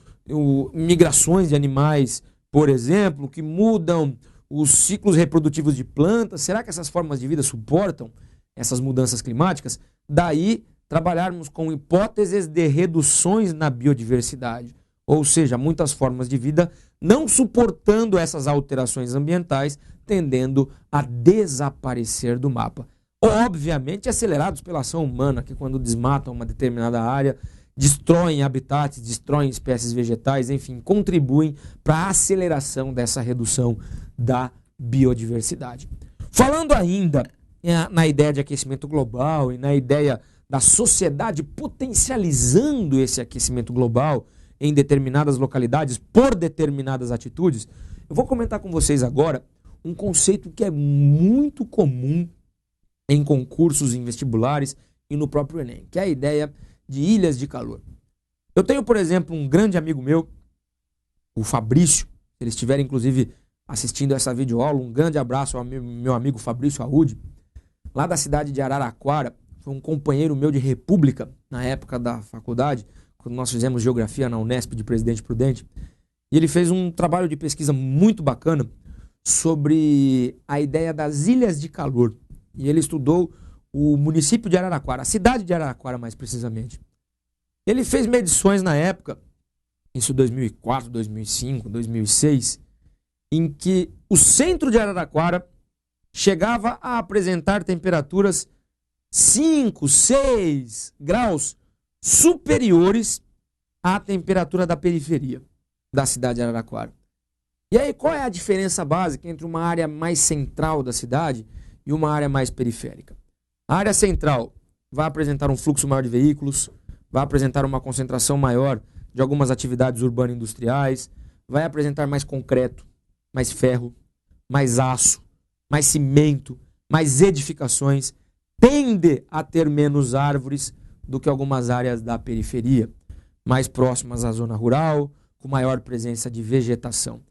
migrações de animais, por exemplo, que mudam os ciclos reprodutivos de plantas? Será que essas formas de vida suportam essas mudanças climáticas? Daí, trabalharmos com hipóteses de reduções na biodiversidade, ou seja, muitas formas de vida não suportando essas alterações ambientais, tendendo a desaparecer do mapa. Obviamente acelerados pela ação humana, que quando desmatam uma determinada área, destroem habitats, destroem espécies vegetais, enfim, contribuem para a aceleração dessa redução da biodiversidade. Falando ainda na ideia de aquecimento global e na ideia da sociedade potencializando esse aquecimento global em determinadas localidades, por determinadas atitudes, eu vou comentar com vocês agora um conceito que é muito comum em concursos, em vestibulares e no próprio Enem, que é a ideia de ilhas de calor. Eu tenho, por exemplo, um grande amigo meu, o Fabrício, se ele estiver inclusive assistindo essa videoaula, um grande abraço ao meu amigo Fabrício Arrude, lá da cidade de Araraquara, foi um companheiro meu de república na época da faculdade, quando nós fizemos geografia na Unesp de Presidente Prudente, e ele fez um trabalho de pesquisa muito bacana sobre a ideia das ilhas de calor. E ele estudou o município de Araraquara, a cidade de Araraquara mais precisamente. Ele fez medições na época, isso 2004, 2005, 2006, em que o centro de Araraquara chegava a apresentar temperaturas 5, 6 graus superiores à temperatura da periferia da cidade de Araraquara. E aí, qual é a diferença básica entre uma área mais central da cidade e uma área mais periférica? A área central vai apresentar um fluxo maior de veículos, vai apresentar uma concentração maior de algumas atividades urbano-industriais, vai apresentar mais concreto, mais ferro, mais aço, mais cimento, mais edificações, tende a ter menos árvores do que algumas áreas da periferia, mais próximas à zona rural, com maior presença de vegetação. O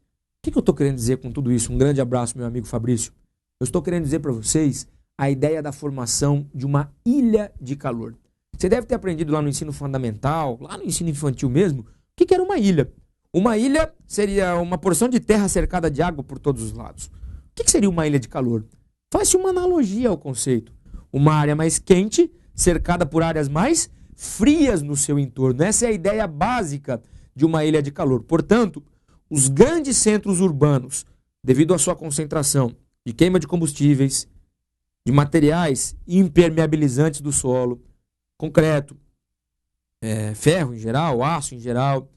que eu estou querendo dizer com tudo isso? Um grande abraço, meu amigo Fabrício. Eu estou querendo dizer para vocês a ideia da formação de uma ilha de calor. Você deve ter aprendido lá no ensino fundamental, lá no ensino infantil mesmo, o que era uma ilha. Uma ilha seria uma porção de terra cercada de água por todos os lados. O que seria uma ilha de calor? Faz-se uma analogia ao conceito. Uma área mais quente, cercada por áreas mais frias no seu entorno. Essa é a ideia básica de uma ilha de calor. Portanto, os grandes centros urbanos, devido à sua concentração de queima de combustíveis, de materiais impermeabilizantes do solo, concreto, ferro em geral, aço em geral,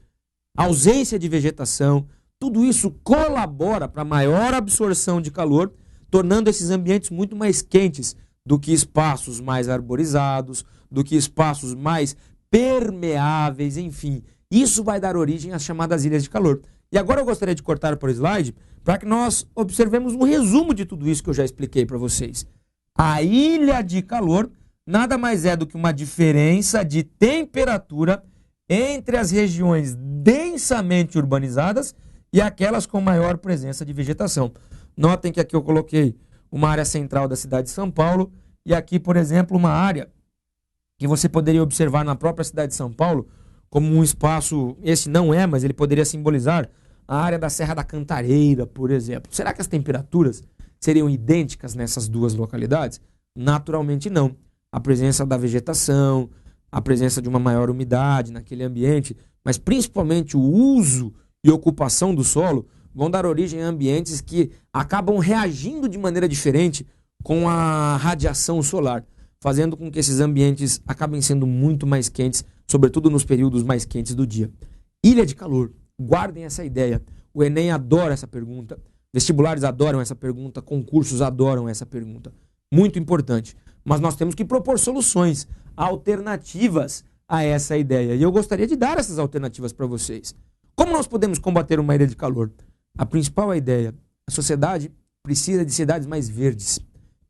ausência de vegetação, tudo isso colabora para a maior absorção de calor, tornando esses ambientes muito mais quentes do que espaços mais arborizados, do que espaços mais permeáveis, enfim. Isso vai dar origem às chamadas ilhas de calor. E agora eu gostaria de cortar para o slide para que nós observemos um resumo de tudo isso que eu já expliquei para vocês. A ilha de calor nada mais é do que uma diferença de temperatura entre as regiões densamente urbanizadas e aquelas com maior presença de vegetação. Notem que aqui eu coloquei uma área central da cidade de São Paulo e aqui, por exemplo, uma área que você poderia observar na própria cidade de São Paulo como um espaço, esse não é, mas ele poderia simbolizar a área da Serra da Cantareira, por exemplo. Será que as temperaturas seriam idênticas nessas duas localidades? Naturalmente não. A presença da vegetação, a presença de uma maior umidade naquele ambiente, mas principalmente o uso e ocupação do solo vão dar origem a ambientes que acabam reagindo de maneira diferente com a radiação solar, fazendo com que esses ambientes acabem sendo muito mais quentes, sobretudo nos períodos mais quentes do dia. Ilha de calor, guardem essa ideia. O Enem adora essa pergunta, vestibulares adoram essa pergunta, concursos adoram essa pergunta. Muito importante. Mas nós temos que propor soluções, alternativas a essa ideia. E eu gostaria de dar essas alternativas para vocês. Como nós podemos combater uma ilha de calor? A principal ideia, a sociedade precisa de cidades mais verdes.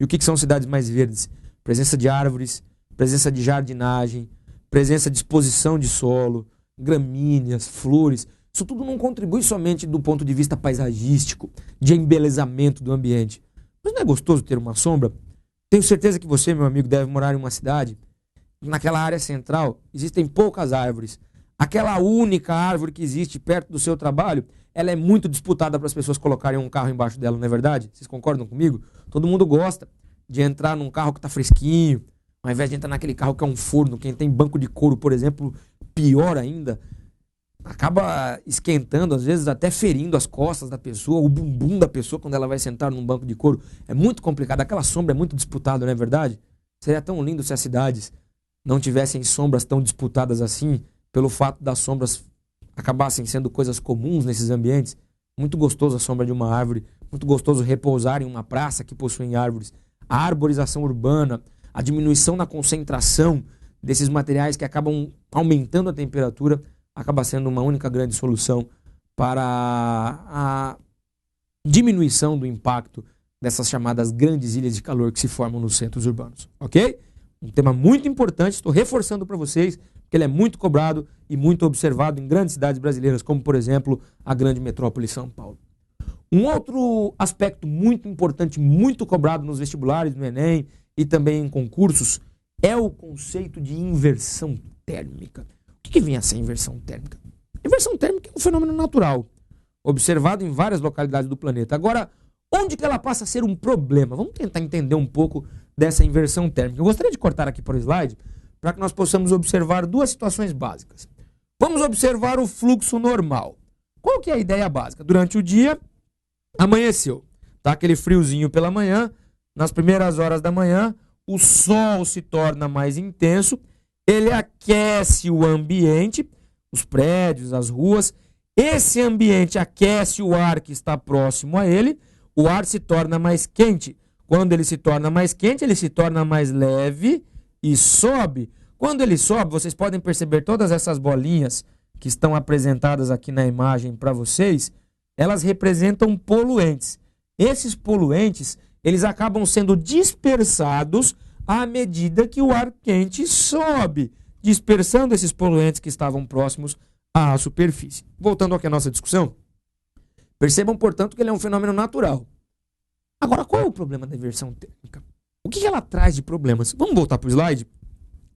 E o que são cidades mais verdes? Presença de árvores, presença de jardinagem, presença de exposição de solo, gramíneas, flores. Isso tudo não contribui somente do ponto de vista paisagístico, de embelezamento do ambiente. Mas não é gostoso ter uma sombra? Tenho certeza que você, meu amigo, deve morar em uma cidade. Naquela área central existem poucas árvores. Aquela única árvore que existe perto do seu trabalho, ela é muito disputada para as pessoas colocarem um carro embaixo dela, não é verdade? Vocês concordam comigo? Todo mundo gosta de entrar num carro que está fresquinho, ao invés de entrar naquele carro que é um forno. Quem tem banco de couro, por exemplo, pior ainda, acaba esquentando, às vezes até ferindo as costas da pessoa, o bumbum da pessoa quando ela vai sentar num banco de couro. É muito complicado, aquela sombra é muito disputada, não é verdade? Seria tão lindo se as cidades não tivessem sombras tão disputadas assim, pelo fato das sombras acabassem sendo coisas comuns nesses ambientes. Muito gostoso a sombra de uma árvore, muito gostoso repousar em uma praça que possui árvores. A arborização urbana, a diminuição na concentração desses materiais que acabam aumentando a temperatura, acaba sendo uma única grande solução para a diminuição do impacto dessas chamadas grandes ilhas de calor que se formam nos centros urbanos, ok? Um tema muito importante, estou reforçando para vocês, que ele é muito cobrado e muito observado em grandes cidades brasileiras, como, por exemplo, a grande metrópole São Paulo. Um outro aspecto muito importante, muito cobrado nos vestibulares, no Enem e também em concursos, é o conceito de inversão térmica. O que vem a ser inversão térmica? Inversão térmica é um fenômeno natural, observado em várias localidades do planeta. Agora, onde que ela passa a ser um problema? Vamos tentar entender um pouco dessa inversão térmica. Eu gostaria de cortar aqui para o slide, para que nós possamos observar duas situações básicas. Vamos observar o fluxo normal. Qual que é a ideia básica? Durante o dia, amanheceu. Tá aquele friozinho pela manhã, nas primeiras horas da manhã, o sol se torna mais intenso, ele aquece o ambiente, os prédios, as ruas. Esse ambiente aquece o ar que está próximo a ele, o ar se torna mais quente. Quando ele se torna mais quente, ele se torna mais leve e sobe. Quando ele sobe, vocês podem perceber todas essas bolinhas que estão apresentadas aqui na imagem para vocês, elas representam poluentes. Esses poluentes, eles acabam sendo dispersados à medida que o ar quente sobe, dispersando esses poluentes que estavam próximos à superfície. Voltando aqui à nossa discussão, percebam, portanto, que ele é um fenômeno natural. Agora, qual é o problema da inversão térmica? O que ela traz de problemas? Vamos voltar para o slide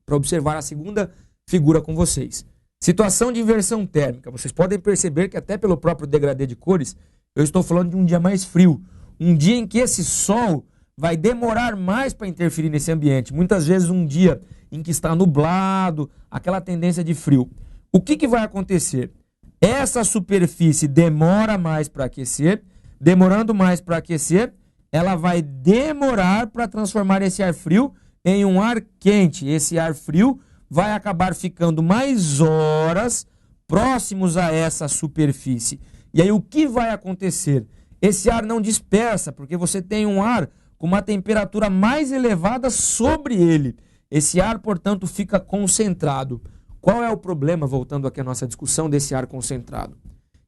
para observar a segunda figura com vocês. Situação de inversão térmica. Vocês podem perceber que até pelo próprio degradê de cores, eu estou falando de um dia mais frio. Um dia em que esse sol vai demorar mais para interferir nesse ambiente. Muitas vezes um dia em que está nublado, aquela tendência de frio. O que vai acontecer? Essa superfície demora mais para aquecer. Demorando mais para aquecer, ela vai demorar para transformar esse ar frio em um ar quente. Esse ar frio vai acabar ficando mais horas próximos a essa superfície. E aí o que vai acontecer? Esse ar não dispersa, porque você tem um ar com uma temperatura mais elevada sobre ele. Esse ar, portanto, fica concentrado. Qual é o problema, voltando aqui à nossa discussão, desse ar concentrado?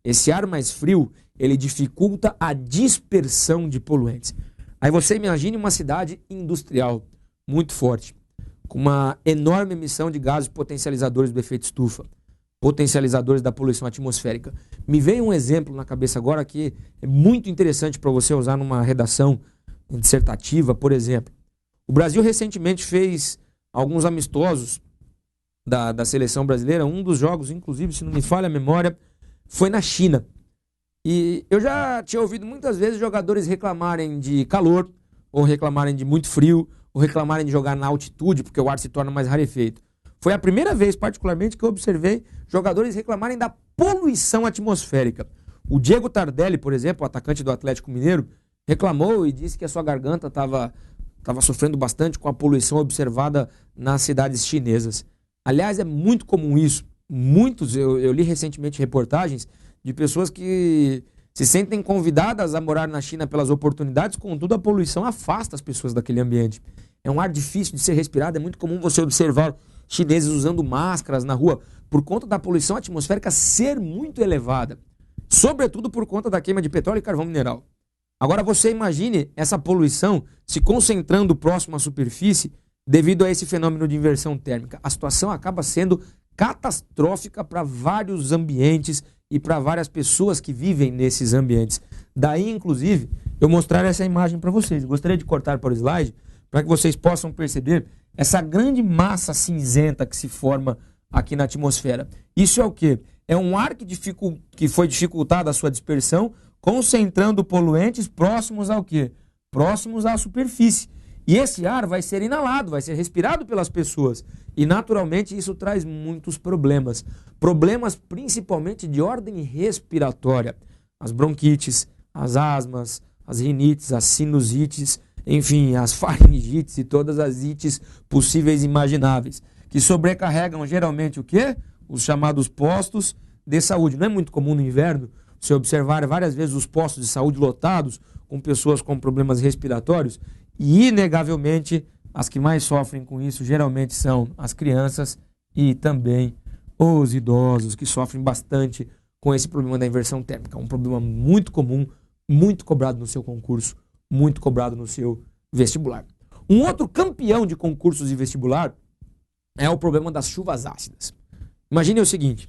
Esse ar mais frio, ele dificulta a dispersão de poluentes. Aí você imagine uma cidade industrial muito forte, com uma enorme emissão de gases potencializadores do efeito estufa, potencializadores da poluição atmosférica. Me veio um exemplo na cabeça agora que é muito interessante para você usar numa redação dissertativa, por exemplo. O Brasil recentemente fez alguns amistosos da seleção brasileira. Um dos jogos, inclusive, se não me falha a memória, foi na China. E eu já tinha ouvido muitas vezes jogadores reclamarem de calor, ou reclamarem de muito frio, ou reclamarem de jogar na altitude, porque o ar se torna mais rarefeito. Foi a primeira vez, particularmente, que eu observei jogadores reclamarem da poluição atmosférica. O Diego Tardelli, por exemplo, o atacante do Atlético Mineiro, reclamou e disse que a sua garganta estava sofrendo bastante com a poluição observada nas cidades chinesas. Aliás, é muito comum isso. Eu li recentemente reportagens de pessoas que se sentem convidadas a morar na China pelas oportunidades, contudo a poluição afasta as pessoas daquele ambiente. É um ar difícil de ser respirado, é muito comum você observar chineses usando máscaras na rua por conta da poluição atmosférica ser muito elevada, sobretudo por conta da queima de petróleo e carvão mineral. Agora você imagine essa poluição se concentrando próximo à superfície devido a esse fenômeno de inversão térmica. A situação acaba sendo catastrófica para vários ambientes e para várias pessoas que vivem nesses ambientes. Daí, inclusive, eu mostrar essa imagem para vocês. Gostaria de cortar para o slide para que vocês possam perceber essa grande massa cinzenta que se forma aqui na atmosfera. Isso é o quê? É um ar que foi dificultado a sua dispersão, concentrando poluentes próximos ao quê? Próximos à superfície. E esse ar vai ser inalado, vai ser respirado pelas pessoas. E, naturalmente, isso traz muitos problemas. Problemas principalmente de ordem respiratória. As bronquites, as asmas, as rinites, as sinusites, enfim, as faringites e todas as ites possíveis e imagináveis. Que sobrecarregam geralmente o quê? Os chamados postos de saúde. Não é muito comum no inverno você observar várias vezes os postos de saúde lotados com pessoas com problemas respiratórios. E, inegavelmente, as que mais sofrem com isso geralmente são as crianças e também os idosos, que sofrem bastante com esse problema da inversão térmica. Um problema muito comum, muito cobrado no seu concurso, muito cobrado no seu vestibular. Um outro campeão de concursos de vestibular é o problema das chuvas ácidas. Imagine o seguinte: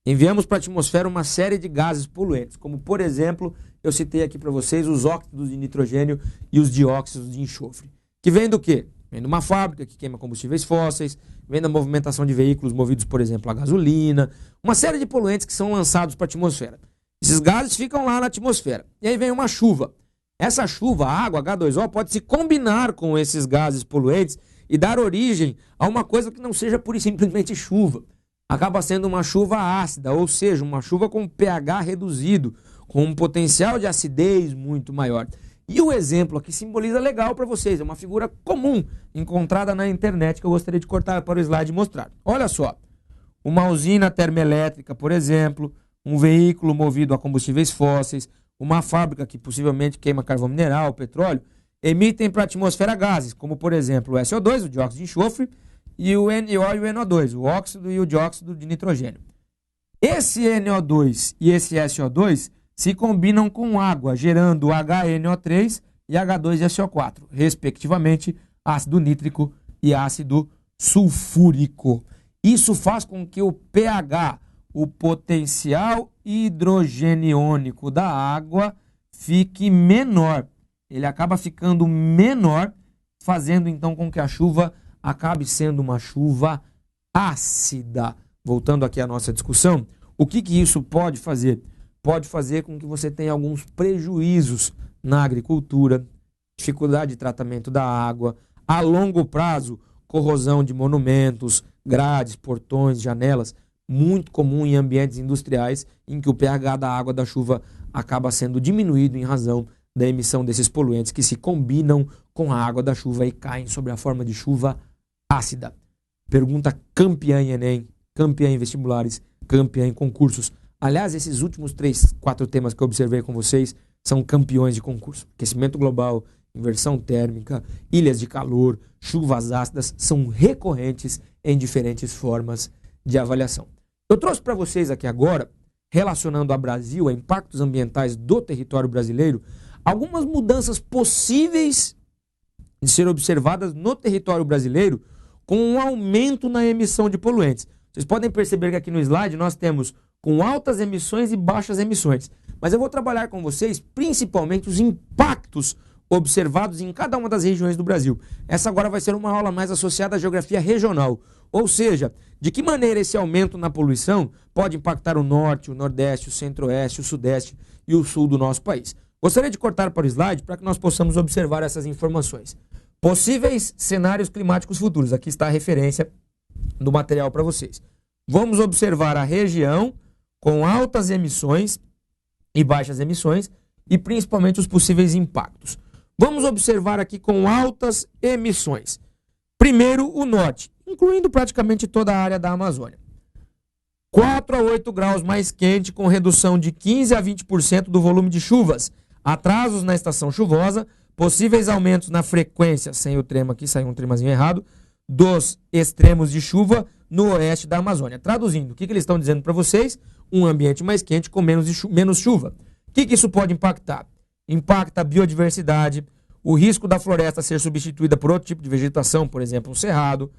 enviamos para a atmosfera uma série de gases poluentes, como, por exemplo, eu citei aqui para vocês os óxidos de nitrogênio e os dióxidos de enxofre. Que vem do quê? Vem de uma fábrica que queima combustíveis fósseis, vem da movimentação de veículos movidos, por exemplo, a gasolina, uma série de poluentes que são lançados para a atmosfera. Esses gases ficam lá na atmosfera. E aí vem uma chuva. Essa chuva, a água, H2O, pode se combinar com esses gases poluentes e dar origem a uma coisa que não seja pura e simplesmente chuva. Acaba sendo uma chuva ácida, ou seja, uma chuva com pH reduzido, com um potencial de acidez muito maior. E o exemplo aqui simboliza legal para vocês, é uma figura comum encontrada na internet que eu gostaria de cortar para o slide e mostrar. Olha só, uma usina termoelétrica, por exemplo, um veículo movido a combustíveis fósseis, uma fábrica que possivelmente queima carvão mineral, petróleo, emitem para a atmosfera gases, como por exemplo o SO2, o dióxido de enxofre, e o NO e o NO2, o óxido e o dióxido de nitrogênio. Esse NO2 e esse SO2 se combinam com água, gerando HNO3 e H2SO4, respectivamente, ácido nítrico e ácido sulfúrico. Isso faz com que o pH, o potencial hidrogeniônico da água, fique menor. Ele acaba ficando menor, fazendo então com que a chuva acabe sendo uma chuva ácida. Voltando aqui à nossa discussão, o que isso pode fazer? Pode fazer com que você tenha alguns prejuízos na agricultura, dificuldade de tratamento da água, a longo prazo, corrosão de monumentos, grades, portões, janelas, muito comum em ambientes industriais em que o pH da água da chuva acaba sendo diminuído em razão da emissão desses poluentes que se combinam com a água da chuva e caem sobre a forma de chuva ácida. Pergunta campeã em Enem, campeã em vestibulares, campeã em concursos. Aliás, esses últimos 3, 4 temas que eu observei com vocês são campeões de concurso. Aquecimento global, inversão térmica, ilhas de calor, chuvas ácidas são recorrentes em diferentes formas de avaliação. Eu trouxe para vocês aqui agora, relacionando ao Brasil, a impactos ambientais do território brasileiro, algumas mudanças possíveis de ser observadas no território brasileiro com um aumento na emissão de poluentes. Vocês podem perceber que aqui no slide nós temos com altas emissões e baixas emissões. Mas eu vou trabalhar com vocês principalmente os impactos observados em cada uma das regiões do Brasil. Essa agora vai ser uma aula mais associada à geografia regional. Ou seja, de que maneira esse aumento na poluição pode impactar o norte, o nordeste, o centro-oeste, o sudeste e o sul do nosso país. Gostaria de cortar para o slide para que nós possamos observar essas informações. Possíveis cenários climáticos futuros. Aqui está a referência do material para vocês. Vamos observar a região com altas emissões e baixas emissões e principalmente os possíveis impactos. Vamos observar aqui com altas emissões. Primeiro, o norte, incluindo praticamente toda a área da Amazônia. 4 a 8 graus mais quente, com redução de 15 a 20% do volume de chuvas, atrasos na estação chuvosa, possíveis aumentos na frequência, sem o trema aqui, saiu um tremazinho errado, dos extremos de chuva no oeste da Amazônia. Traduzindo, o que eles estão dizendo para vocês? Um ambiente mais quente com menos chuva. O que isso pode impactar? Impacta a biodiversidade, o risco da floresta ser substituída por outro tipo de vegetação, por exemplo, um cerrado,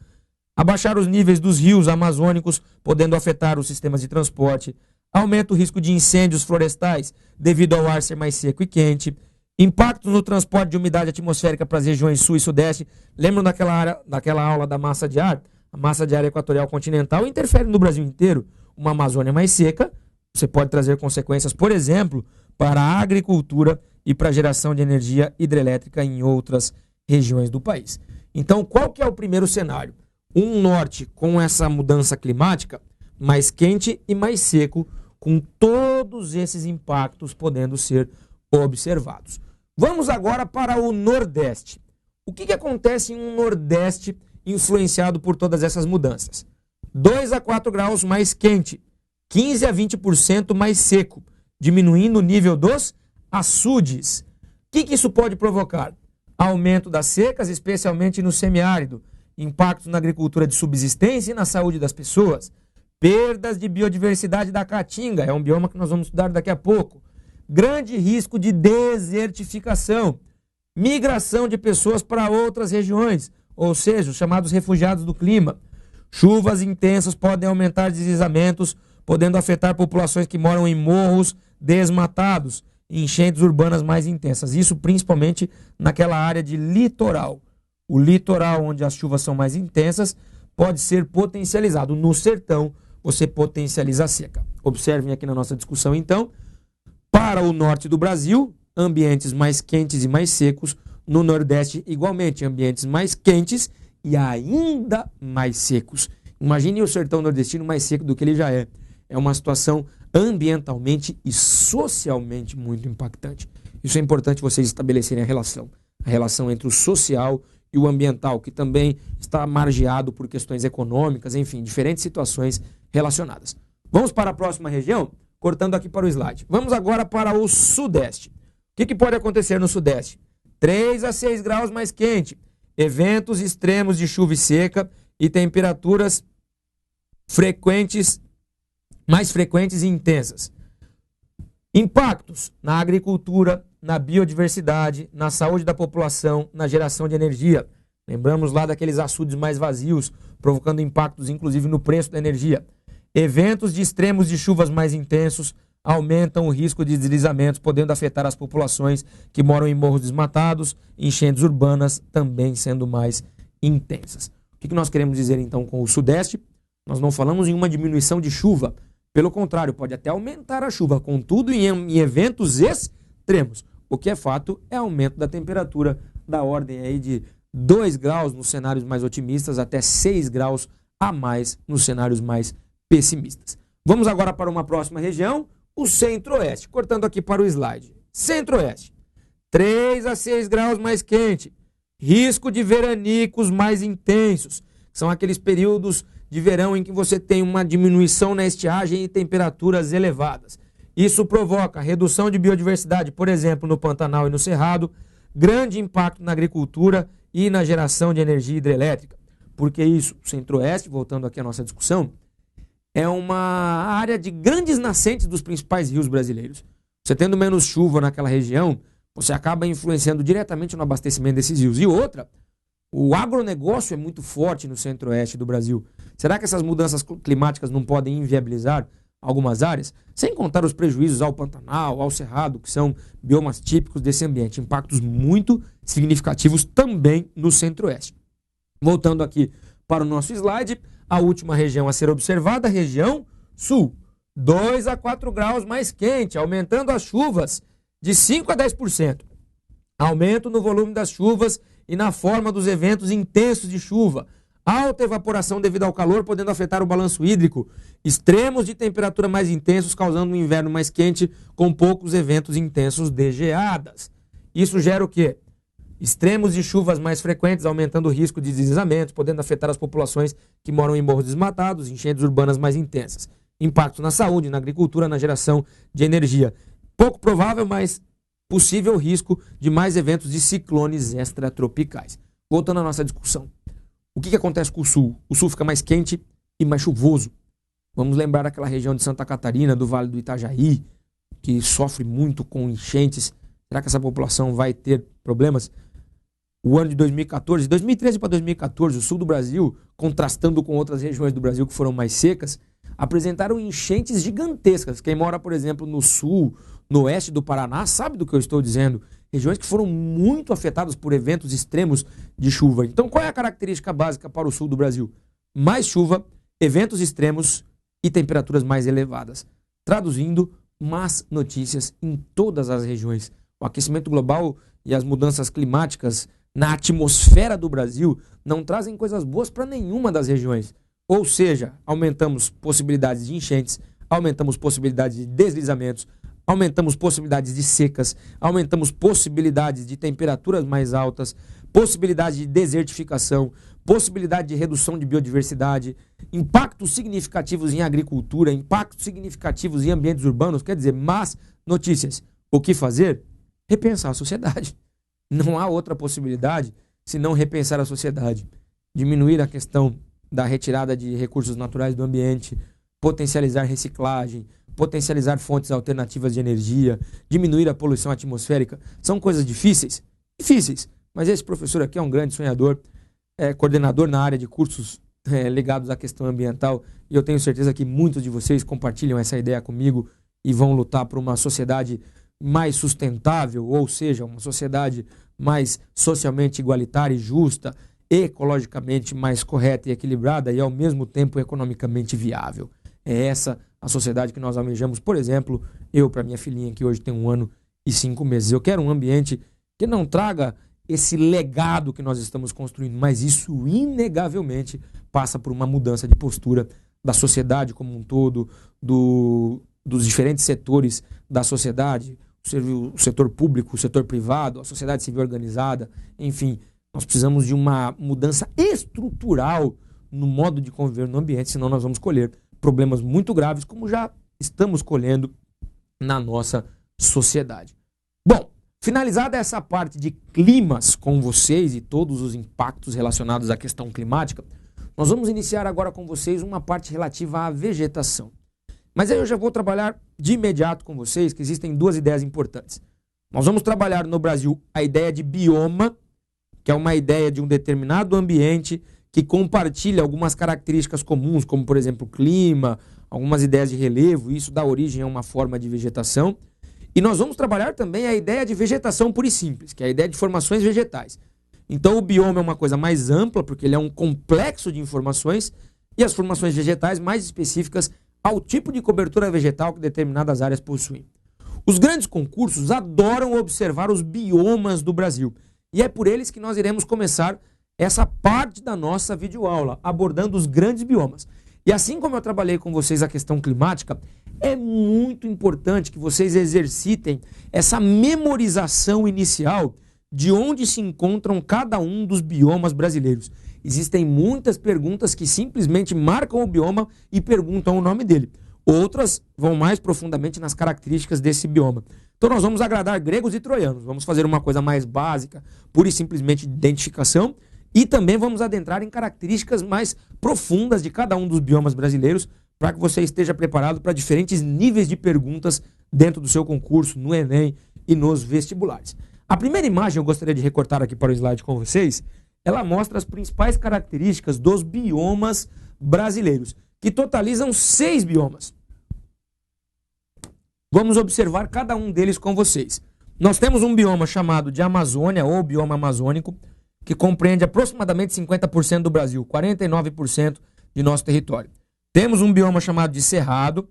abaixar os níveis dos rios amazônicos, podendo afetar os sistemas de transporte, aumenta o risco de incêndios florestais devido ao ar ser mais seco e quente, impactos no transporte de umidade atmosférica para as regiões sul e sudeste. Lembram daquela aula da massa de ar? A massa de ar equatorial continental interfere no Brasil inteiro. Uma Amazônia mais seca, você pode trazer consequências, por exemplo, para a agricultura e para a geração de energia hidrelétrica em outras regiões do país. Então, qual que é o primeiro cenário? Um norte com essa mudança climática mais quente e mais seco, com todos esses impactos podendo ser observados. Vamos agora para o Nordeste. O que acontece em um Nordeste influenciado por todas essas mudanças? 2 a 4 graus mais quente, 15 a 20% mais seco, diminuindo o nível dos açudes. O que isso pode provocar? Aumento das secas, especialmente no semiárido, impactos na agricultura de subsistência e na saúde das pessoas, perdas de biodiversidade da caatinga, é um bioma que nós vamos estudar daqui a pouco, grande risco de desertificação, migração de pessoas para outras regiões, ou seja, os chamados refugiados do clima. Chuvas intensas podem aumentar deslizamentos, podendo afetar populações que moram em morros desmatados, enchentes urbanas mais intensas, isso principalmente naquela área de litoral. O litoral, onde as chuvas são mais intensas, pode ser potencializado. No sertão, você potencializa a seca. Observem aqui na nossa discussão, então, para o norte do Brasil, ambientes mais quentes e mais secos. No Nordeste, igualmente, ambientes mais quentes e ainda mais secos. Imagine o sertão nordestino mais seco do que ele já é. É uma situação ambientalmente e socialmente muito impactante. Isso é importante vocês estabelecerem a relação entre o social e o ambiental, que também está margeado por questões econômicas, enfim, diferentes situações relacionadas. Vamos para a próxima região, cortando aqui para o slide. Vamos agora para o Sudeste. O que pode acontecer no Sudeste? 3 a 6 graus mais quente, eventos extremos de chuva e seca e temperaturas mais frequentes e intensas. Impactos na agricultura, na biodiversidade, na saúde da população, na geração de energia. Lembramos lá daqueles açudes mais vazios, provocando impactos inclusive no preço da energia. Eventos de extremos de chuvas mais intensos aumentam o risco de deslizamentos, podendo afetar as populações que moram em morros desmatados, enchentes urbanas também sendo mais intensas. O que nós queremos dizer então com o Sudeste? Nós não falamos em uma diminuição de chuva, pelo contrário, pode até aumentar a chuva, contudo em eventos extremos. O que é fato é aumento da temperatura da ordem aí de 2 graus nos cenários mais otimistas, até 6 graus a mais nos cenários mais pessimistas. Vamos agora para uma próxima região, o Centro-Oeste. Cortando aqui para o slide. Centro-Oeste. 3 a 6 graus mais quente. Risco de veranicos mais intensos. São aqueles períodos de verão em que você tem uma diminuição na estiagem e temperaturas elevadas. Isso provoca redução de biodiversidade, por exemplo, no Pantanal e no Cerrado, grande impacto na agricultura e na geração de energia hidrelétrica. Por que isso? O Centro-Oeste, voltando aqui à nossa discussão, é uma área de grandes nascentes dos principais rios brasileiros. Você tendo menos chuva naquela região, você acaba influenciando diretamente no abastecimento desses rios. E outra, o agronegócio é muito forte no Centro-Oeste do Brasil. Será que essas mudanças climáticas não podem inviabilizar algumas áreas? Sem contar os prejuízos ao Pantanal, ao Cerrado, que são biomas típicos desse ambiente. Impactos muito significativos também no Centro-Oeste. Voltando aqui para o nosso slide. A última região a ser observada, a região sul. 2 a 4 graus mais quente, aumentando as chuvas de 5 a 10%. Aumento no volume das chuvas e na forma dos eventos intensos de chuva. Alta evaporação devido ao calor, podendo afetar o balanço hídrico. Extremos de temperatura mais intensos, causando um inverno mais quente, com poucos eventos intensos de geadas. Isso gera o quê? Extremos de chuvas mais frequentes, aumentando o risco de deslizamentos, podendo afetar as populações que moram em morros desmatados, enchentes urbanas mais intensas. Impacto na saúde, na agricultura, na geração de energia. Pouco provável, mas possível risco de mais eventos de ciclones extratropicais. Voltando à nossa discussão. O que acontece com o sul? O sul fica mais quente e mais chuvoso. Vamos lembrar aquela região de Santa Catarina, do Vale do Itajaí, que sofre muito com enchentes. Será que essa população vai ter problemas? O ano de 2014, 2013 para 2014, o sul do Brasil, contrastando com outras regiões do Brasil que foram mais secas, apresentaram enchentes gigantescas. Quem mora, por exemplo, no sul, no oeste do Paraná, sabe do que eu estou dizendo. Regiões que foram muito afetadas por eventos extremos de chuva. Então, qual é a característica básica para o sul do Brasil? Mais chuva, eventos extremos e temperaturas mais elevadas. Traduzindo, más notícias em todas as regiões. O aquecimento global e as mudanças climáticas na atmosfera do Brasil não trazem coisas boas para nenhuma das regiões. Ou seja, aumentamos possibilidades de enchentes, aumentamos possibilidades de deslizamentos, aumentamos possibilidades de secas, aumentamos possibilidades de temperaturas mais altas, possibilidade de desertificação, possibilidade de redução de biodiversidade, impactos significativos em agricultura, impactos significativos em ambientes urbanos, quer dizer, más notícias. O que fazer? Repensar a sociedade. Não há outra possibilidade senão repensar a sociedade. Diminuir a questão da retirada de recursos naturais do ambiente, potencializar reciclagem, potencializar fontes alternativas de energia, diminuir a poluição atmosférica. São coisas difíceis? Difíceis. Mas esse professor aqui é um grande sonhador, é coordenador na área de cursos ligados à questão ambiental, e eu tenho certeza que muitos de vocês compartilham essa ideia comigo e vão lutar por uma sociedade mais sustentável, ou seja, uma sociedade mais socialmente igualitária e justa, ecologicamente mais correta e equilibrada e ao mesmo tempo economicamente viável. É essa a sociedade que nós almejamos. Por exemplo, eu para minha filhinha que hoje tem 1 ano e 5 meses. Eu quero um ambiente que não traga esse legado que nós estamos construindo, mas isso inegavelmente passa por uma mudança de postura da sociedade como um todo, dos diferentes setores da sociedade, o setor público, o setor privado, a sociedade civil organizada, enfim. Nós precisamos de uma mudança estrutural no modo de conviver no ambiente, senão nós vamos colher problemas muito graves, como já estamos colhendo na nossa sociedade. Bom, finalizada essa parte de climas com vocês e todos os impactos relacionados à questão climática, nós vamos iniciar agora com vocês uma parte relativa à vegetação. Mas aí eu já vou trabalhar de imediato com vocês que existem 2 ideias importantes. Nós vamos trabalhar no Brasil a ideia de bioma, que é uma ideia de um determinado ambiente que compartilha algumas características comuns, como, por exemplo, clima, algumas ideias de relevo, isso dá origem a uma forma de vegetação. E nós vamos trabalhar também a ideia de vegetação pura e simples, que é a ideia de formações vegetais. Então, o bioma é uma coisa mais ampla, porque ele é um complexo de informações, e as formações vegetais mais específicas ao tipo de cobertura vegetal que determinadas áreas possuem. Os grandes concursos adoram observar os biomas do Brasil. E é por eles que nós iremos começar essa parte da nossa videoaula, abordando os grandes biomas. E assim como eu trabalhei com vocês a questão climática, é muito importante que vocês exercitem essa memorização inicial de onde se encontram cada um dos biomas brasileiros. Existem muitas perguntas que simplesmente marcam o bioma e perguntam o nome dele. Outras vão mais profundamente nas características desse bioma. Então nós vamos agradar gregos e troianos. Vamos fazer uma coisa mais básica, pura e simplesmente de identificação. E também vamos adentrar em características mais profundas de cada um dos biomas brasileiros, para que você esteja preparado para diferentes níveis de perguntas dentro do seu concurso, no Enem e nos vestibulares. A primeira imagem eu gostaria de recortar aqui para o slide com vocês. Ela mostra as principais características dos biomas brasileiros, que totalizam 6 biomas. Vamos observar cada um deles com vocês. Nós temos um bioma chamado de Amazônia, ou bioma amazônico, que compreende aproximadamente 50% do Brasil, 49% de nosso território. Temos um bioma chamado de Cerrado,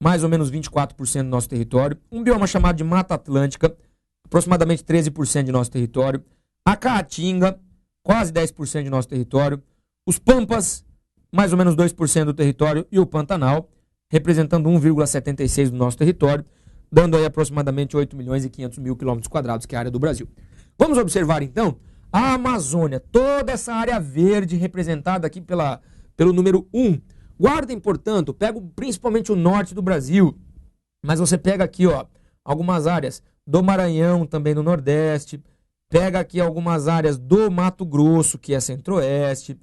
mais ou menos 24% do nosso território. Um bioma chamado de Mata Atlântica, aproximadamente 13% de nosso território. A Caatinga, quase 10% de nosso território. Os Pampas, mais ou menos 2% do território. E o Pantanal, representando 1,76% do nosso território, dando aí aproximadamente 8 milhões e 500 mil quilômetros quadrados, que é a área do Brasil. Vamos observar então a Amazônia, toda essa área verde representada aqui pelo número 1. Guardem, portanto, pego principalmente o norte do Brasil, mas você pega aqui, ó, algumas áreas do Maranhão, também no Nordeste, pega aqui algumas áreas do Mato Grosso, que é Centro-Oeste,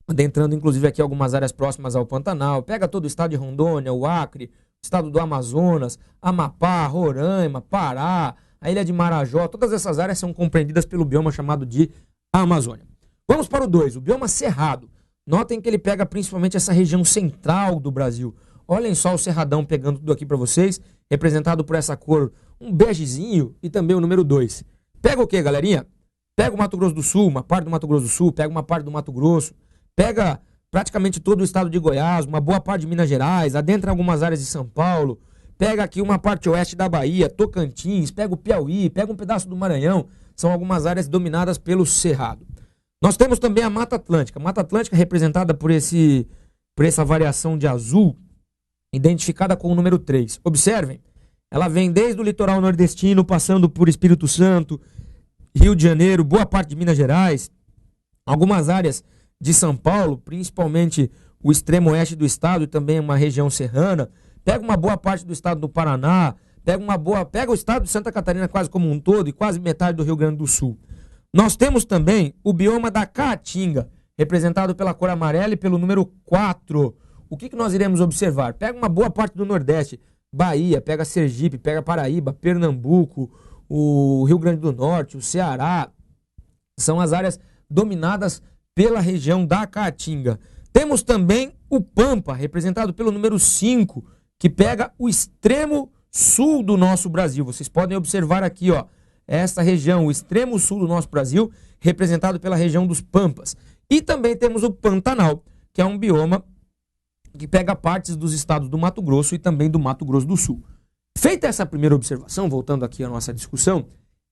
adentrando inclusive aqui algumas áreas próximas ao Pantanal, pega todo o estado de Rondônia, o Acre, o estado do Amazonas, Amapá, Roraima, Pará, a ilha de Marajó, todas essas áreas são compreendidas pelo bioma chamado de Amazônia. Vamos para o 2, o bioma Cerrado. Notem que ele pega principalmente essa região central do Brasil. Olhem só o Cerradão pegando tudo aqui para vocês, representado por essa cor, um begezinho e também o número 2. Pega o que, galerinha? Pega o Mato Grosso do Sul, uma parte do Mato Grosso do Sul, pega uma parte do Mato Grosso, pega praticamente todo o estado de Goiás, uma boa parte de Minas Gerais, adentra algumas áreas de São Paulo, pega aqui uma parte oeste da Bahia, Tocantins, pega o Piauí, pega um pedaço do Maranhão, são algumas áreas dominadas pelo Cerrado. Nós temos também a Mata Atlântica. Mata Atlântica representada por essa variação de azul, identificada com o número 3. Observem, ela vem desde o litoral nordestino, passando por Espírito Santo, Rio de Janeiro, boa parte de Minas Gerais, algumas áreas de São Paulo, principalmente o extremo oeste do estado e também uma região serrana. Pega uma boa parte do estado do Paraná, pega o estado de Santa Catarina quase como um todo e quase metade do Rio Grande do Sul. Nós temos também o bioma da Caatinga, representado pela cor amarela e pelo número 4. O que nós iremos observar? Pega uma boa parte do Nordeste, Bahia, pega Sergipe, pega Paraíba, Pernambuco, o Rio Grande do Norte, o Ceará. São as áreas dominadas pela região da Caatinga. Temos também o Pampa, representado pelo número 5, que pega o extremo sul do nosso Brasil. Vocês podem observar aqui, ó, essa região, o extremo sul do nosso Brasil, representado pela região dos Pampas. E também temos o Pantanal, que é um bioma que pega partes dos estados do Mato Grosso e também do Mato Grosso do Sul. Feita essa primeira observação, voltando aqui à nossa discussão,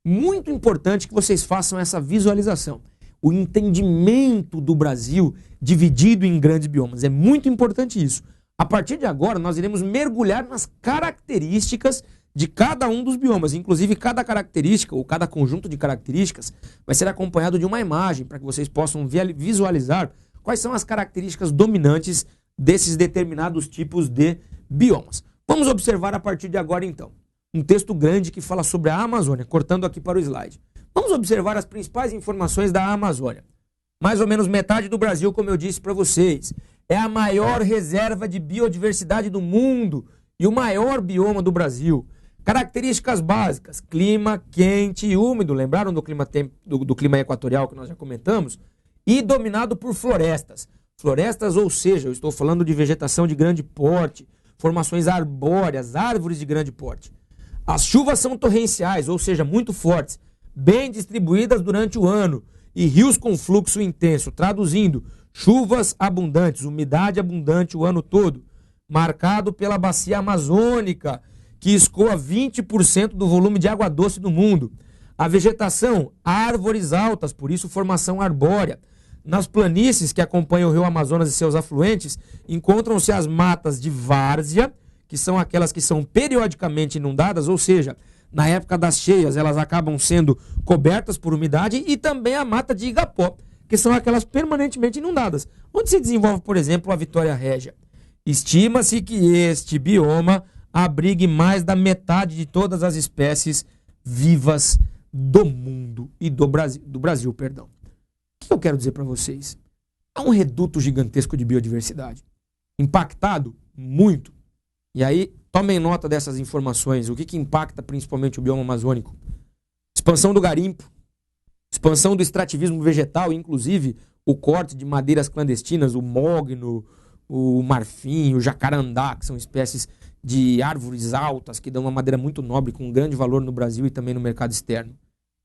muito importante que vocês façam essa visualização. O entendimento do Brasil dividido em grandes biomas. É muito importante isso. A partir de agora, nós iremos mergulhar nas características de cada um dos biomas. Inclusive, cada característica ou cada conjunto de características vai ser acompanhado de uma imagem para que vocês possam visualizar quais são as características dominantes desses determinados tipos de biomas. Vamos observar a partir de agora, então, um texto grande que fala sobre a Amazônia, cortando aqui para o slide. Vamos observar as principais informações da Amazônia. Mais ou menos metade do Brasil, como eu disse para vocês, é a maior reserva de biodiversidade do mundo e o maior bioma do Brasil. Características básicas: clima quente e úmido, lembraram do clima equatorial que nós já comentamos? E dominado por florestas. Florestas, ou seja, eu estou falando de vegetação de grande porte, formações arbóreas, árvores de grande porte. As chuvas são torrenciais, ou seja, muito fortes, bem distribuídas durante o ano, e rios com fluxo intenso, traduzindo, chuvas abundantes, umidade abundante o ano todo, marcado pela bacia amazônica, que escoa 20% do volume de água doce do mundo. A vegetação, árvores altas, por isso formação arbórea. Nas planícies que acompanham o rio Amazonas e seus afluentes, encontram-se as matas de várzea, que são aquelas que são periodicamente inundadas, ou seja, na época das cheias elas acabam sendo cobertas por umidade, e também a mata de igapó, que são aquelas permanentemente inundadas, onde se desenvolve, por exemplo, a Vitória Régia. Estima-se que este bioma abrigue mais da metade de todas as espécies vivas do mundo e do Brasil, perdão. O que eu quero dizer para vocês? Há um reduto gigantesco de biodiversidade, impactado muito. E aí, tomem nota dessas informações. O que impacta principalmente o bioma amazônico? Expansão do garimpo, expansão do extrativismo vegetal, inclusive o corte de madeiras clandestinas, o mogno, o marfim, o jacarandá, que são espécies de árvores altas que dão uma madeira muito nobre com grande valor no Brasil e também no mercado externo.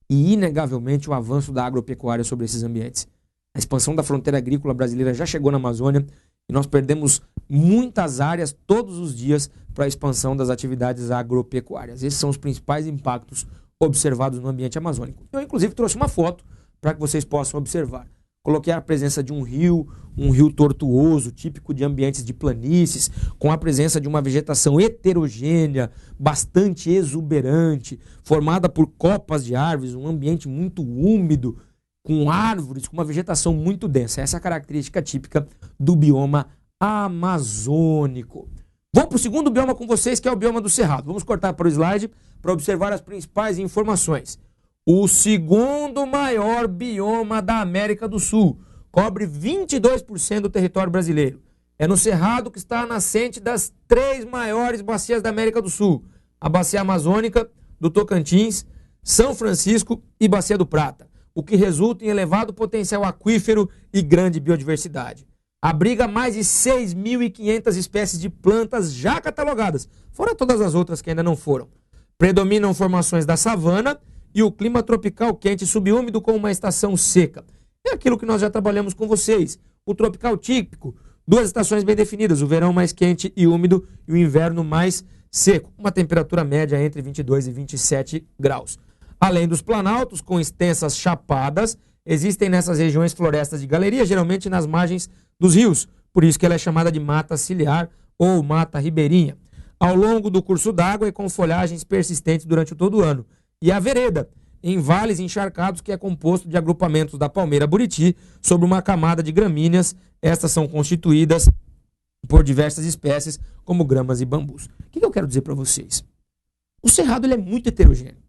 e, inegavelmente, o avanço da agropecuária sobre esses ambientes. A expansão da fronteira agrícola brasileira já chegou na Amazônia e nós perdemos muitas áreas todos os dias para a expansão das atividades agropecuárias. Esses são os principais impactos observados no ambiente amazônico. Eu, inclusive, trouxe uma foto para que vocês possam observar. Coloquei a presença de um rio tortuoso, típico de ambientes de planícies, com a presença de uma vegetação heterogênea, bastante exuberante, formada por copas de árvores, um ambiente muito úmido, com árvores, com uma vegetação muito densa. Essa é a característica típica do bioma amazônico. Vamos para o segundo bioma com vocês, que é o bioma do Cerrado. Vamos cortar para o slide para observar as principais informações. O segundo maior bioma da América do Sul, cobre 22% do território brasileiro. É no Cerrado que está a nascente das 3 maiores bacias da América do Sul: a Bacia Amazônica, do Tocantins, São Francisco e Bacia do Prata, o que resulta em elevado potencial aquífero e grande biodiversidade. Abriga mais de 6.500 espécies de plantas já catalogadas, fora todas as outras que ainda não foram. Predominam formações da savana e o clima tropical quente e subúmido com uma estação seca. É aquilo que nós já trabalhamos com vocês. O tropical típico, 2 estações bem definidas, o verão mais quente e úmido e o inverno mais seco. Uma temperatura média entre 22 e 27 graus. Além dos planaltos, com extensas chapadas, existem nessas regiões florestas de galeria, geralmente nas margens dos rios. Por isso que ela é chamada de mata ciliar ou mata ribeirinha. Ao longo do curso d'água e com folhagens persistentes durante todo o ano. E a vereda, em vales encharcados, que é composto de agrupamentos da palmeira buriti sobre uma camada de gramíneas. Estas são constituídas por diversas espécies, como gramas e bambus. O que eu quero dizer para vocês? O cerrado ele é muito heterogêneo.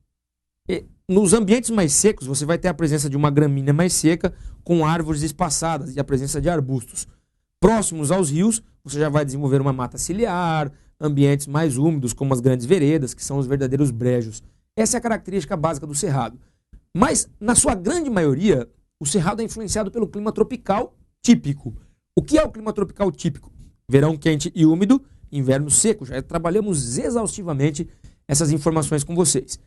Nos ambientes mais secos, você vai ter a presença de uma gramínea mais seca, com árvores espaçadas e a presença de arbustos. Próximos aos rios, você já vai desenvolver uma mata ciliar, ambientes mais úmidos, como as grandes veredas, que são os verdadeiros brejos. Essa é a característica básica do cerrado. Mas, na sua grande maioria, o cerrado é influenciado pelo clima tropical típico. O que é o clima tropical típico? Verão quente e úmido, inverno seco. Já trabalhamos exaustivamente essas informações com vocês.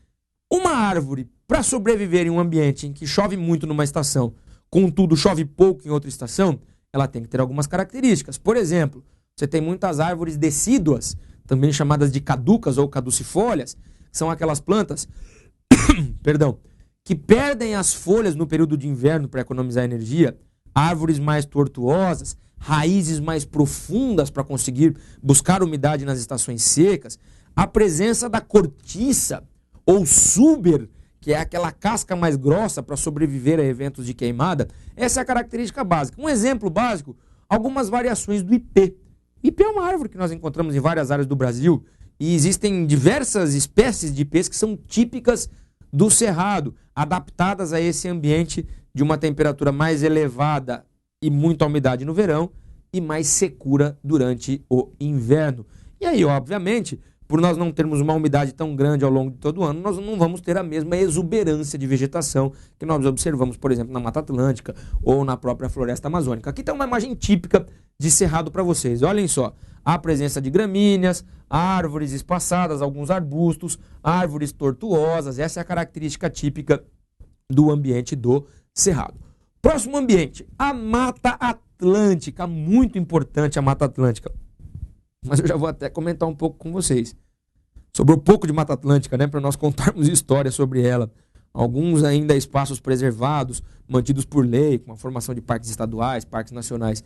Uma árvore, para sobreviver em um ambiente em que chove muito numa estação, contudo chove pouco em outra estação, ela tem que ter algumas características. Por exemplo, você tem muitas árvores decíduas, também chamadas de caducas ou caducifólias, são aquelas plantas que perdem as folhas no período de inverno para economizar energia, árvores mais tortuosas, raízes mais profundas para conseguir buscar umidade nas estações secas, a presença da cortiça ou suber, que é aquela casca mais grossa para sobreviver a eventos de queimada. Essa é a característica básica. Um exemplo básico, algumas variações do ipê. Ipê é uma árvore que nós encontramos em várias áreas do Brasil, e existem diversas espécies de ipês que são típicas do cerrado, adaptadas a esse ambiente de uma temperatura mais elevada e muita umidade no verão e mais secura durante o inverno. E aí, obviamente, por nós não termos uma umidade tão grande ao longo de todo o ano, nós não vamos ter a mesma exuberância de vegetação que nós observamos, por exemplo, na Mata Atlântica ou na própria Floresta Amazônica. Aqui está uma imagem típica de cerrado para vocês. Olhem só, a presença de gramíneas, árvores espaçadas, alguns arbustos, árvores tortuosas. Essa é a característica típica do ambiente do cerrado. Próximo ambiente, a Mata Atlântica. Muito importante a Mata Atlântica. Mas eu já vou até comentar um pouco com vocês. Sobrou pouco de Mata Atlântica, né, para nós contarmos histórias sobre ela. Alguns ainda espaços preservados, mantidos por lei, com a formação de parques estaduais, parques nacionais.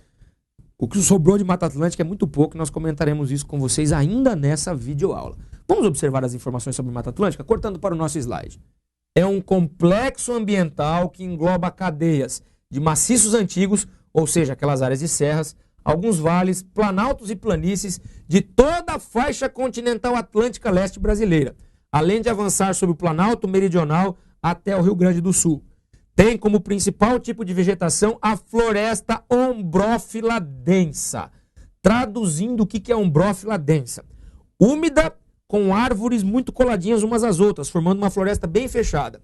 O que sobrou de Mata Atlântica é muito pouco e nós comentaremos isso com vocês ainda nessa videoaula. Vamos observar as informações sobre Mata Atlântica, cortando para o nosso slide. É um complexo ambiental que engloba cadeias de maciços antigos, ou seja, aquelas áreas de serras, alguns vales, planaltos e planícies de toda a faixa continental atlântica leste brasileira, além de avançar sobre o planalto meridional até o Rio Grande do Sul. Tem como principal tipo de vegetação a floresta ombrófila densa. Traduzindo, o que é ombrófila densa? Úmida, com árvores muito coladinhas umas às outras, formando uma floresta bem fechada.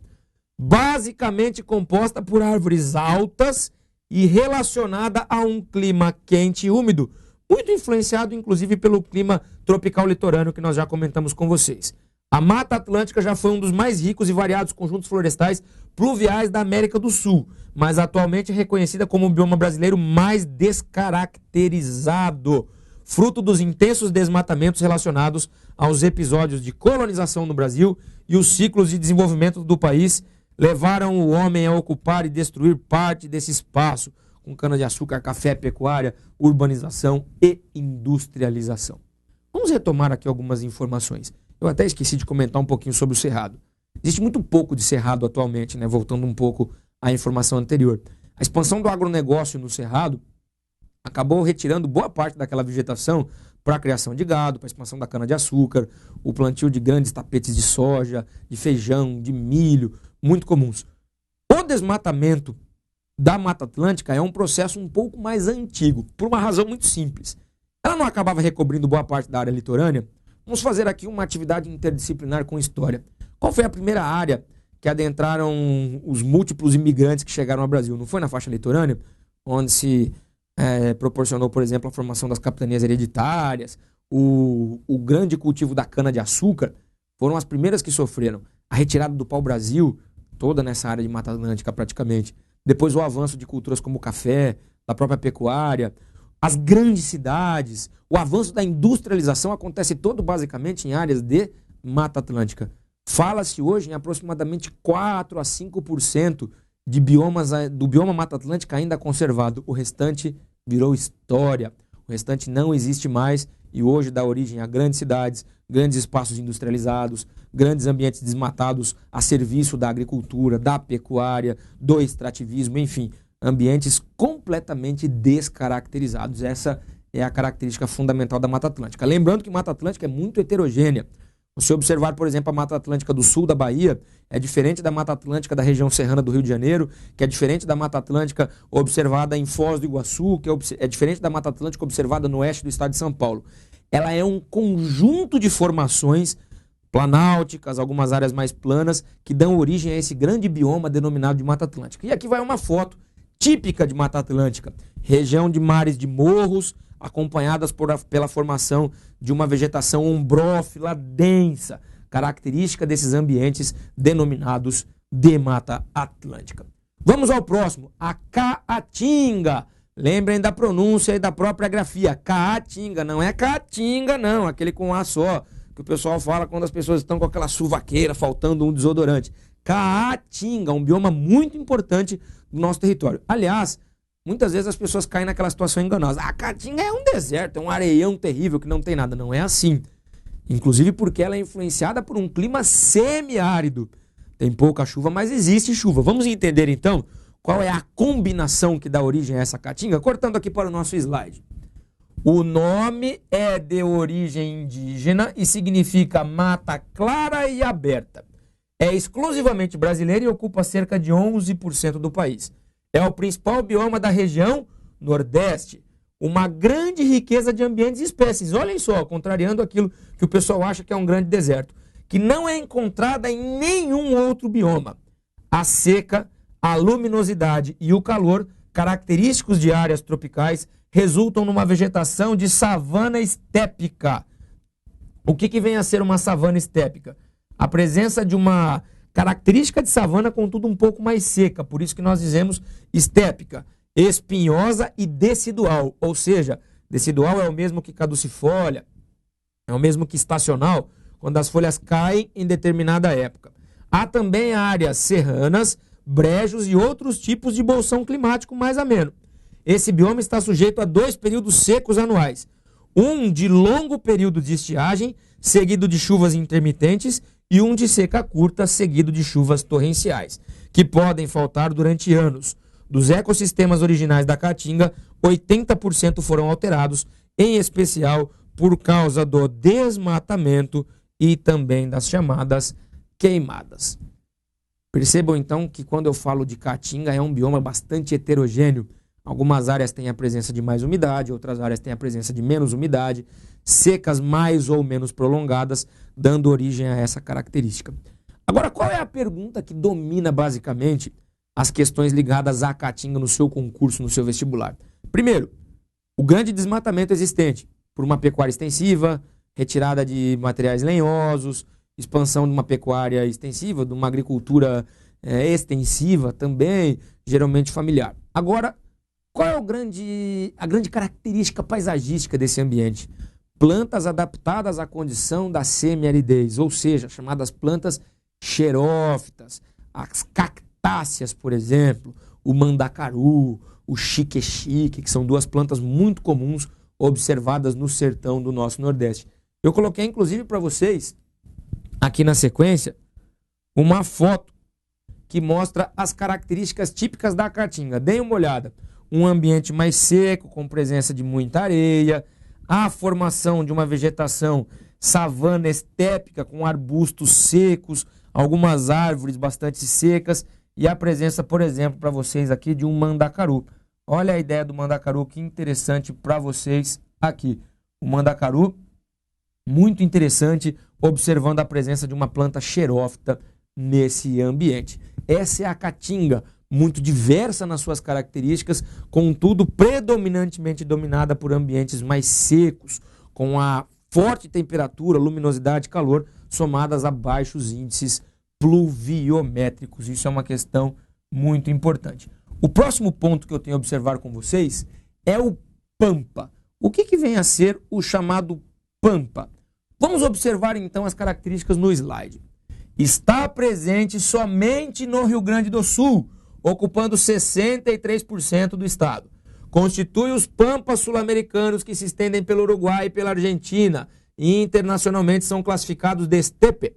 Basicamente composta por árvores altas e relacionada a um clima quente e úmido, muito influenciado inclusive pelo clima tropical litorâneo que nós já comentamos com vocês. A Mata Atlântica já foi um dos mais ricos e variados conjuntos florestais pluviais da América do Sul, mas atualmente é reconhecida como o bioma brasileiro mais descaracterizado, fruto dos intensos desmatamentos relacionados aos episódios de colonização no Brasil e os ciclos de desenvolvimento do país levaram o homem a ocupar e destruir parte desse espaço, com cana-de-açúcar, café, pecuária, urbanização e industrialização. Vamos retomar aqui algumas informações. Eu até esqueci de comentar um pouquinho sobre o cerrado. Existe muito pouco de cerrado atualmente, né? Voltando um pouco à informação anterior. A expansão do agronegócio no cerrado acabou retirando boa parte daquela vegetação para a criação de gado, para a expansão da cana-de-açúcar, o plantio de grandes tapetes de soja, de feijão, de milho, muito comuns. O desmatamento da Mata Atlântica é um processo um pouco mais antigo, por uma razão muito simples. Ela não acabava recobrindo boa parte da área litorânea? Vamos fazer aqui uma atividade interdisciplinar com história. Qual foi a primeira área que adentraram os múltiplos imigrantes que chegaram ao Brasil? Não foi na faixa litorânea, onde se proporcionou, por exemplo, a formação das capitanias hereditárias, o grande cultivo da cana-de-açúcar? Foram as primeiras que sofreram. A retirada do pau-brasil, toda nessa área de Mata Atlântica praticamente. Depois o avanço de culturas como o café, da própria pecuária, as grandes cidades, o avanço da industrialização acontece todo basicamente em áreas de Mata Atlântica. Fala-se hoje em aproximadamente 4 a 5% de biomas, do bioma Mata Atlântica ainda conservado. O restante virou história. O restante não existe mais e hoje dá origem a grandes cidades, grandes espaços industrializados, grandes ambientes desmatados a serviço da agricultura, da pecuária, do extrativismo, enfim, ambientes completamente descaracterizados. Essa é a característica fundamental da Mata Atlântica. Lembrando que Mata Atlântica é muito heterogênea. Se observar, por exemplo, a Mata Atlântica do sul da Bahia, é diferente da Mata Atlântica da região serrana do Rio de Janeiro, que é diferente da Mata Atlântica observada em Foz do Iguaçu, que é diferente da Mata Atlântica observada no oeste do estado de São Paulo. Ela é um conjunto de formações planáuticas, algumas áreas mais planas, que dão origem a esse grande bioma denominado de Mata Atlântica. E aqui vai uma foto típica de Mata Atlântica, região de mares de morros, acompanhadas pela formação de uma vegetação ombrófila densa, característica desses ambientes denominados de Mata Atlântica. Vamos ao próximo, a Caatinga. Lembrem da pronúncia e da própria grafia, Caatinga, não é Caatinga não, aquele com A só, que o pessoal fala quando as pessoas estão com aquela suvaqueira, faltando um desodorante. Caatinga, um bioma muito importante do nosso território. Aliás, muitas vezes as pessoas caem naquela situação enganosa. A Caatinga é um deserto, é um areião terrível que não tem nada. Não é assim. Inclusive porque ela é influenciada por um clima semiárido. Tem pouca chuva, mas existe chuva. Vamos entender então qual é a combinação que dá origem a essa Caatinga? Cortando aqui para o nosso slide. O nome é de origem indígena e significa mata clara e aberta. É exclusivamente brasileira e ocupa cerca de 11% do país. É o principal bioma da região Nordeste. Uma grande riqueza de ambientes e espécies. Olhem só, contrariando aquilo que o pessoal acha que é um grande deserto, que não é encontrada em nenhum outro bioma. A seca, a luminosidade e o calor, característicos de áreas tropicais, resultam numa vegetação de savana estépica. O que vem a ser uma savana estépica? A presença de uma característica de savana, contudo um pouco mais seca, por isso que nós dizemos estépica, espinhosa e decidual, ou seja, decidual é o mesmo que caducifólia, é o mesmo que estacional, quando as folhas caem em determinada época. Há também áreas serranas, brejos e outros tipos de bolsão climático mais ameno. Esse bioma está sujeito a 2 períodos secos anuais, um de longo período de estiagem, seguido de chuvas intermitentes, e um de seca curta, seguido de chuvas torrenciais, que podem faltar durante anos. Dos ecossistemas originais da Caatinga, 80% foram alterados, em especial por causa do desmatamento e também das chamadas queimadas. Percebam então que quando eu falo de Caatinga é um bioma bastante heterogêneo. Algumas áreas têm a presença de mais umidade, outras áreas têm a presença de menos umidade, secas mais ou menos prolongadas, dando origem a essa característica. Agora, qual é a pergunta que domina basicamente as questões ligadas à Caatinga no seu concurso, no seu vestibular? Primeiro, o grande desmatamento existente por uma pecuária extensiva, retirada de materiais lenhosos, expansão de uma pecuária extensiva, de uma agricultura extensiva também, geralmente familiar. Agora, qual é a grande característica paisagística desse ambiente? Plantas adaptadas à condição da semi-aridez, ou seja, chamadas plantas xerófitas, as cactáceas, por exemplo, o mandacaru, o xique-xique, que são duas plantas muito comuns observadas no sertão do nosso Nordeste. Eu coloquei, inclusive, para vocês, aqui na sequência, uma foto que mostra as características típicas da caatinga. Deem uma olhada. Um ambiente mais seco, com presença de muita areia, a formação de uma vegetação savana estépica com arbustos secos, algumas árvores bastante secas e a presença, por exemplo, para vocês aqui de um mandacaru. Olha a ideia do mandacaru, que interessante para vocês aqui. O mandacaru, muito interessante, observando a presença de uma planta xerófita nesse ambiente. Essa é a caatinga, muito diversa nas suas características, contudo predominantemente dominada por ambientes mais secos, com a forte temperatura, luminosidade e calor, somadas a baixos índices pluviométricos. Isso é uma questão muito importante. O próximo ponto que eu tenho a observar com vocês é o pampa. O que vem a ser o chamado pampa? Vamos observar então as características no slide. Está presente somente no Rio Grande do Sul, ocupando 63% do estado. Constitui os pampas sul-americanos que se estendem pelo Uruguai e pela Argentina e internacionalmente são classificados de estepe.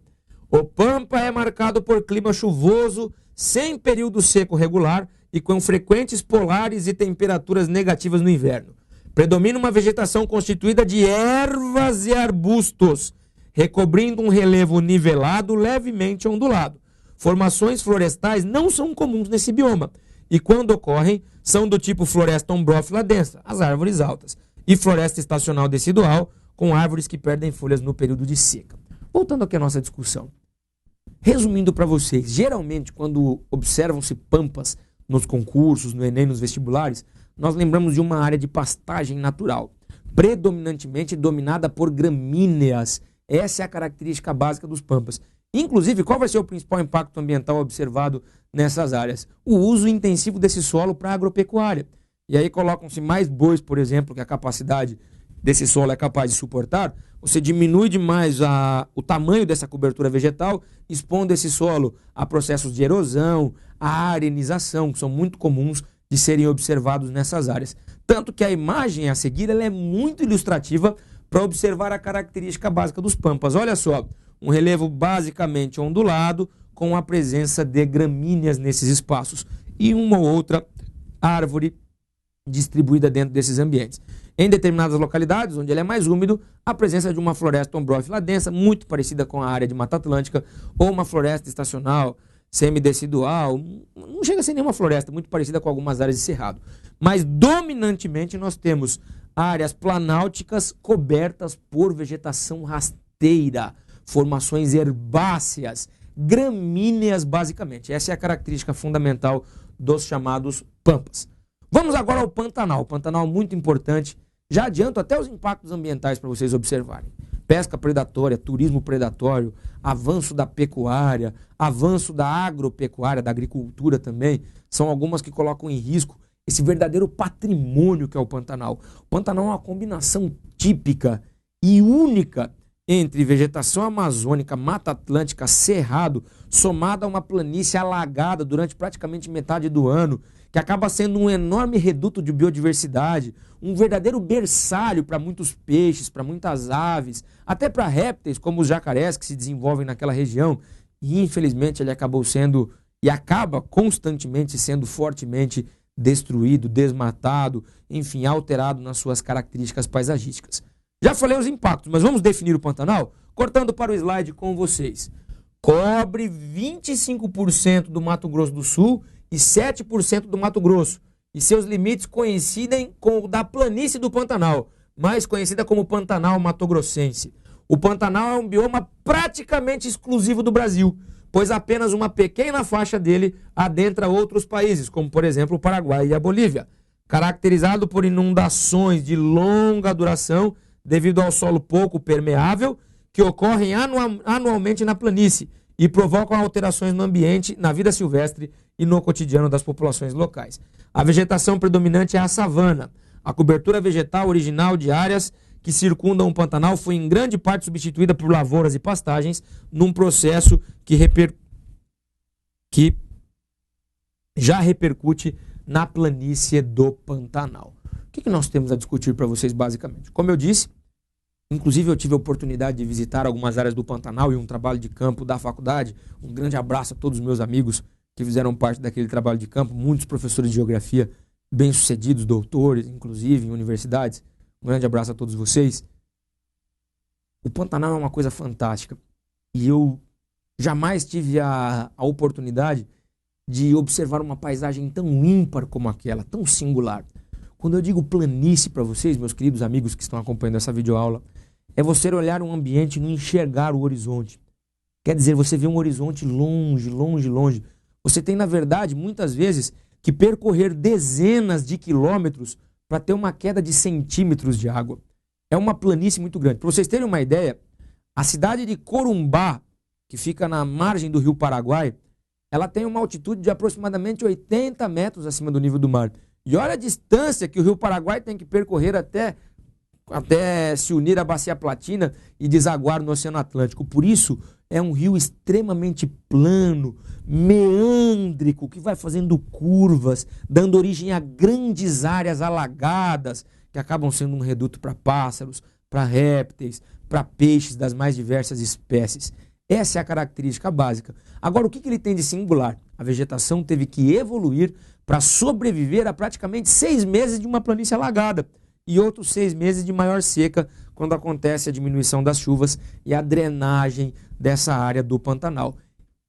O pampa é marcado por clima chuvoso, sem período seco regular e com frequentes polares e temperaturas negativas no inverno. Predomina uma vegetação constituída de ervas e arbustos, recobrindo um relevo nivelado levemente ondulado. Formações florestais não são comuns nesse bioma e, quando ocorrem, são do tipo floresta ombrófila densa, as árvores altas, e floresta estacional decidual, com árvores que perdem folhas no período de seca. Voltando aqui à nossa discussão. Resumindo para vocês, geralmente quando observam-se pampas nos concursos, no Enem, nos vestibulares, nós lembramos de uma área de pastagem natural, predominantemente dominada por gramíneas. Essa é a característica básica dos pampas. Inclusive, qual vai ser o principal impacto ambiental observado nessas áreas? O uso intensivo desse solo para agropecuária. E aí colocam-se mais bois, por exemplo, que a capacidade desse solo é capaz de suportar. Você diminui demais o tamanho dessa cobertura vegetal, expondo esse solo a processos de erosão, a arenização, que são muito comuns de serem observados nessas áreas. Tanto que a imagem a seguir ela é muito ilustrativa para observar a característica básica dos pampas. Olha só, um relevo basicamente ondulado, com a presença de gramíneas nesses espaços e uma ou outra árvore distribuída dentro desses ambientes. Em determinadas localidades, onde ele é mais úmido, a presença de uma floresta ombrófila densa, muito parecida com a área de Mata Atlântica, ou uma floresta estacional, semidecidual, não chega a ser nenhuma floresta, muito parecida com algumas áreas de cerrado. Mas, dominantemente, nós temos áreas planálticas cobertas por vegetação rasteira, formações herbáceas, gramíneas, basicamente. Essa é a característica fundamental dos chamados pampas. Vamos agora ao Pantanal. O Pantanal é muito importante. Já adianto até os impactos ambientais para vocês observarem. Pesca predatória, turismo predatório, avanço da pecuária, avanço da agropecuária, da agricultura também, são algumas que colocam em risco esse verdadeiro patrimônio que é o Pantanal. O Pantanal é uma combinação típica e única entre vegetação amazônica, Mata Atlântica, cerrado, somada a uma planície alagada durante praticamente metade do ano, que acaba sendo um enorme reduto de biodiversidade, um verdadeiro berçário para muitos peixes, para muitas aves, até para répteis como os jacarés que se desenvolvem naquela região. E infelizmente ele acabou sendo e acaba constantemente sendo fortemente destruído, desmatado, enfim, alterado nas suas características paisagísticas. Já falei os impactos, mas vamos definir o Pantanal? Cortando para o slide com vocês. Cobre 25% do Mato Grosso do Sul e 7% do Mato Grosso. E seus limites coincidem com o da planície do Pantanal, mais conhecida como Pantanal Mato-Grossense. O Pantanal é um bioma praticamente exclusivo do Brasil, pois apenas uma pequena faixa dele adentra outros países, como por exemplo o Paraguai e a Bolívia. Caracterizado por inundações de longa duração, devido ao solo pouco permeável, que ocorrem anualmente na planície e provocam alterações no ambiente, na vida silvestre e no cotidiano das populações locais. A vegetação predominante é a savana. A cobertura vegetal original de áreas que circundam o Pantanal foi em grande parte substituída por lavouras e pastagens num processo que já repercute na planície do Pantanal. O que nós temos a discutir para vocês basicamente? Como eu disse, inclusive eu tive a oportunidade de visitar algumas áreas do Pantanal e um trabalho de campo da faculdade. Um grande abraço a todos os meus amigos que fizeram parte daquele trabalho de campo, muitos professores de geografia bem-sucedidos, doutores, inclusive em universidades. Um grande abraço a todos vocês. O Pantanal é uma coisa fantástica e eu jamais tive a oportunidade de observar uma paisagem tão ímpar como aquela, tão singular. Quando eu digo planície para vocês, meus queridos amigos que estão acompanhando essa videoaula, é você olhar um ambiente e não enxergar o horizonte. Quer dizer, você vê um horizonte longe, longe, longe. Você tem, na verdade, muitas vezes, que percorrer dezenas de quilômetros para ter uma queda de centímetros de água. É uma planície muito grande. Para vocês terem uma ideia, a cidade de Corumbá, que fica na margem do rio Paraguai, ela tem uma altitude de aproximadamente 80 metros acima do nível do mar. E olha a distância que o rio Paraguai tem que percorrer até se unir à Bacia Platina e desaguar no Oceano Atlântico. Por isso, é um rio extremamente plano, meândrico, que vai fazendo curvas, dando origem a grandes áreas alagadas, que acabam sendo um reduto para pássaros, para répteis, para peixes das mais diversas espécies. Essa é a característica básica. Agora, o que ele tem de singular? A vegetação teve que evoluir para sobreviver a praticamente 6 meses de uma planície alagada e outros 6 meses de maior seca, quando acontece a diminuição das chuvas e a drenagem dessa área do Pantanal.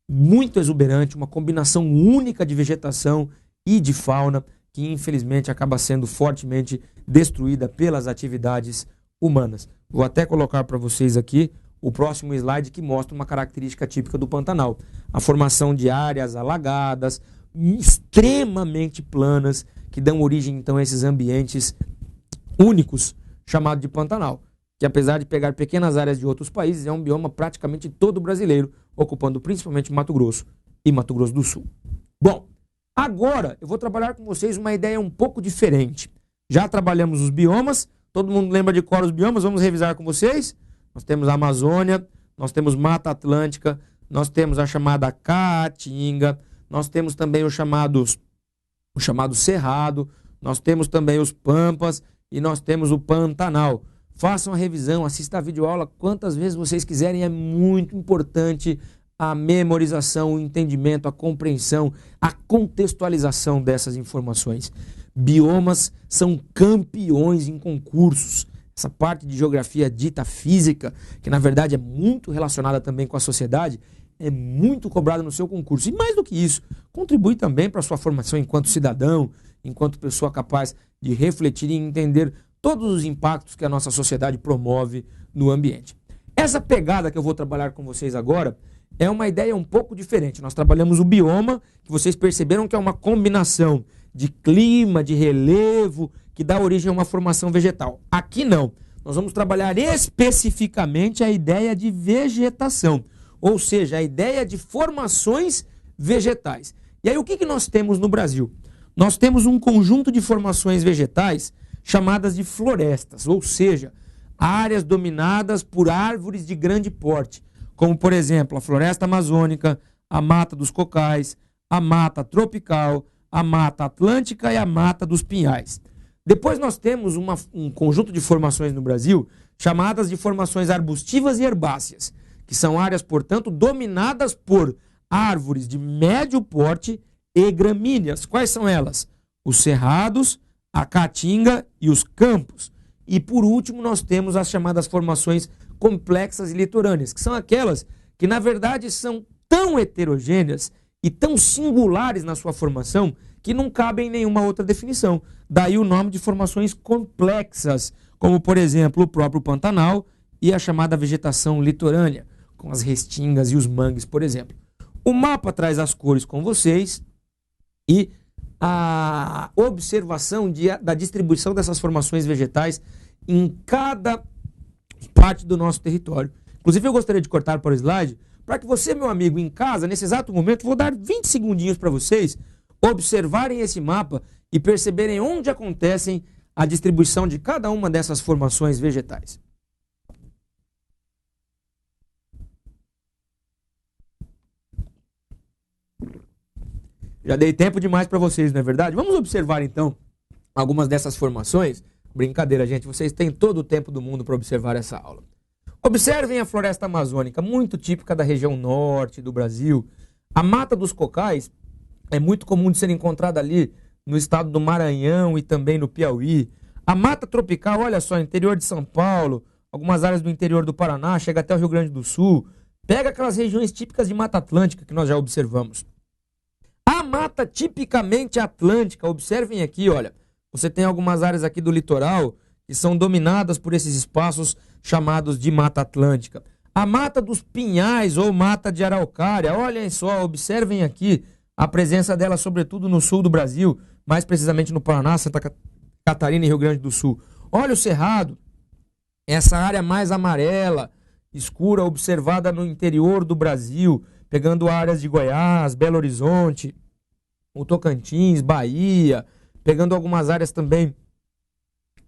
Muito exuberante, uma combinação única de vegetação e de fauna que infelizmente acaba sendo fortemente destruída pelas atividades humanas. Vou até colocar para vocês aqui o próximo slide que mostra uma característica típica do Pantanal. A formação de áreas alagadas, extremamente planas, que dão origem então a esses ambientes únicos, chamado de Pantanal, que apesar de pegar pequenas áreas de outros países, é um bioma praticamente todo brasileiro, ocupando principalmente Mato Grosso e Mato Grosso do Sul. Bom, agora eu vou trabalhar com vocês uma ideia um pouco diferente. Já trabalhamos os biomas, todo mundo lembra de cor os biomas, vamos revisar com vocês? Nós temos a Amazônia, nós temos Mata Atlântica, nós temos a chamada Caatinga, nós temos também o chamado Cerrado, nós temos também os Pampas e nós temos o Pantanal. Façam a revisão, assistam a videoaula quantas vezes vocês quiserem, é muito importante a memorização, o entendimento, a compreensão, a contextualização dessas informações. Biomas são campeões em concursos. Essa parte de geografia dita física, que na verdade é muito relacionada também com a sociedade, é muito cobrada no seu concurso. E mais do que isso, contribui também para a sua formação enquanto cidadão, enquanto pessoa capaz de refletir e entender todos os impactos que a nossa sociedade promove no ambiente. Essa pegada que eu vou trabalhar com vocês agora é uma ideia um pouco diferente. Nós trabalhamos o bioma, que vocês perceberam que é uma combinação de clima, de relevo, que dá origem a uma formação vegetal. Aqui não. Nós vamos trabalhar especificamente a ideia de vegetação, ou seja, a ideia de formações vegetais. E aí o que nós temos no Brasil? Nós temos um conjunto de formações vegetais chamadas de florestas, ou seja, áreas dominadas por árvores de grande porte, como por exemplo a floresta amazônica, a mata dos cocais, a mata tropical, a mata atlântica e a mata dos pinhais. Depois nós temos um conjunto de formações no Brasil chamadas de formações arbustivas e herbáceas, que são áreas, portanto, dominadas por árvores de médio porte e gramíneas. Quais são elas? Os cerrados, a caatinga e os campos. E por último nós temos as chamadas formações complexas e litorâneas, que são aquelas que na verdade são tão heterogêneas e tão singulares na sua formação que não cabem em nenhuma outra definição. Daí o nome de formações complexas, como por exemplo o próprio Pantanal e a chamada vegetação litorânea, com as restingas e os mangues, por exemplo. O mapa traz as cores com vocês e a observação da distribuição dessas formações vegetais em cada parte do nosso território, Inclusive, eu gostaria de cortar para o slide para que você, meu amigo, em casa, nesse exato momento, vou dar 20 segundinhos para vocês observarem esse mapa e perceberem onde acontecem a distribuição de cada uma dessas formações vegetais. Já dei tempo demais para vocês, não é verdade? Vamos observar, então, algumas dessas formações. Brincadeira, gente, vocês têm todo o tempo do mundo para observar essa aula. Observem a floresta amazônica, muito típica da região norte do Brasil. A mata dos cocais é muito comum de ser encontrada ali no estado do Maranhão e também no Piauí. A mata tropical, olha só, interior de São Paulo, algumas áreas do interior do Paraná, chega até o Rio Grande do Sul. Pega aquelas regiões típicas de Mata Atlântica que nós já observamos. A mata tipicamente atlântica, observem aqui, olha, você tem algumas áreas aqui do litoral que são dominadas por esses espaços chamados de Mata Atlântica. A mata dos pinhais ou mata de araucária, olhem só, observem aqui a presença dela sobretudo no sul do Brasil, mais precisamente no Paraná, Santa Catarina e Rio Grande do Sul. Olha o cerrado, essa área mais amarela, escura, observada no interior do Brasil, pegando áreas de Goiás, Belo Horizonte, o Tocantins, Bahia, pegando algumas áreas também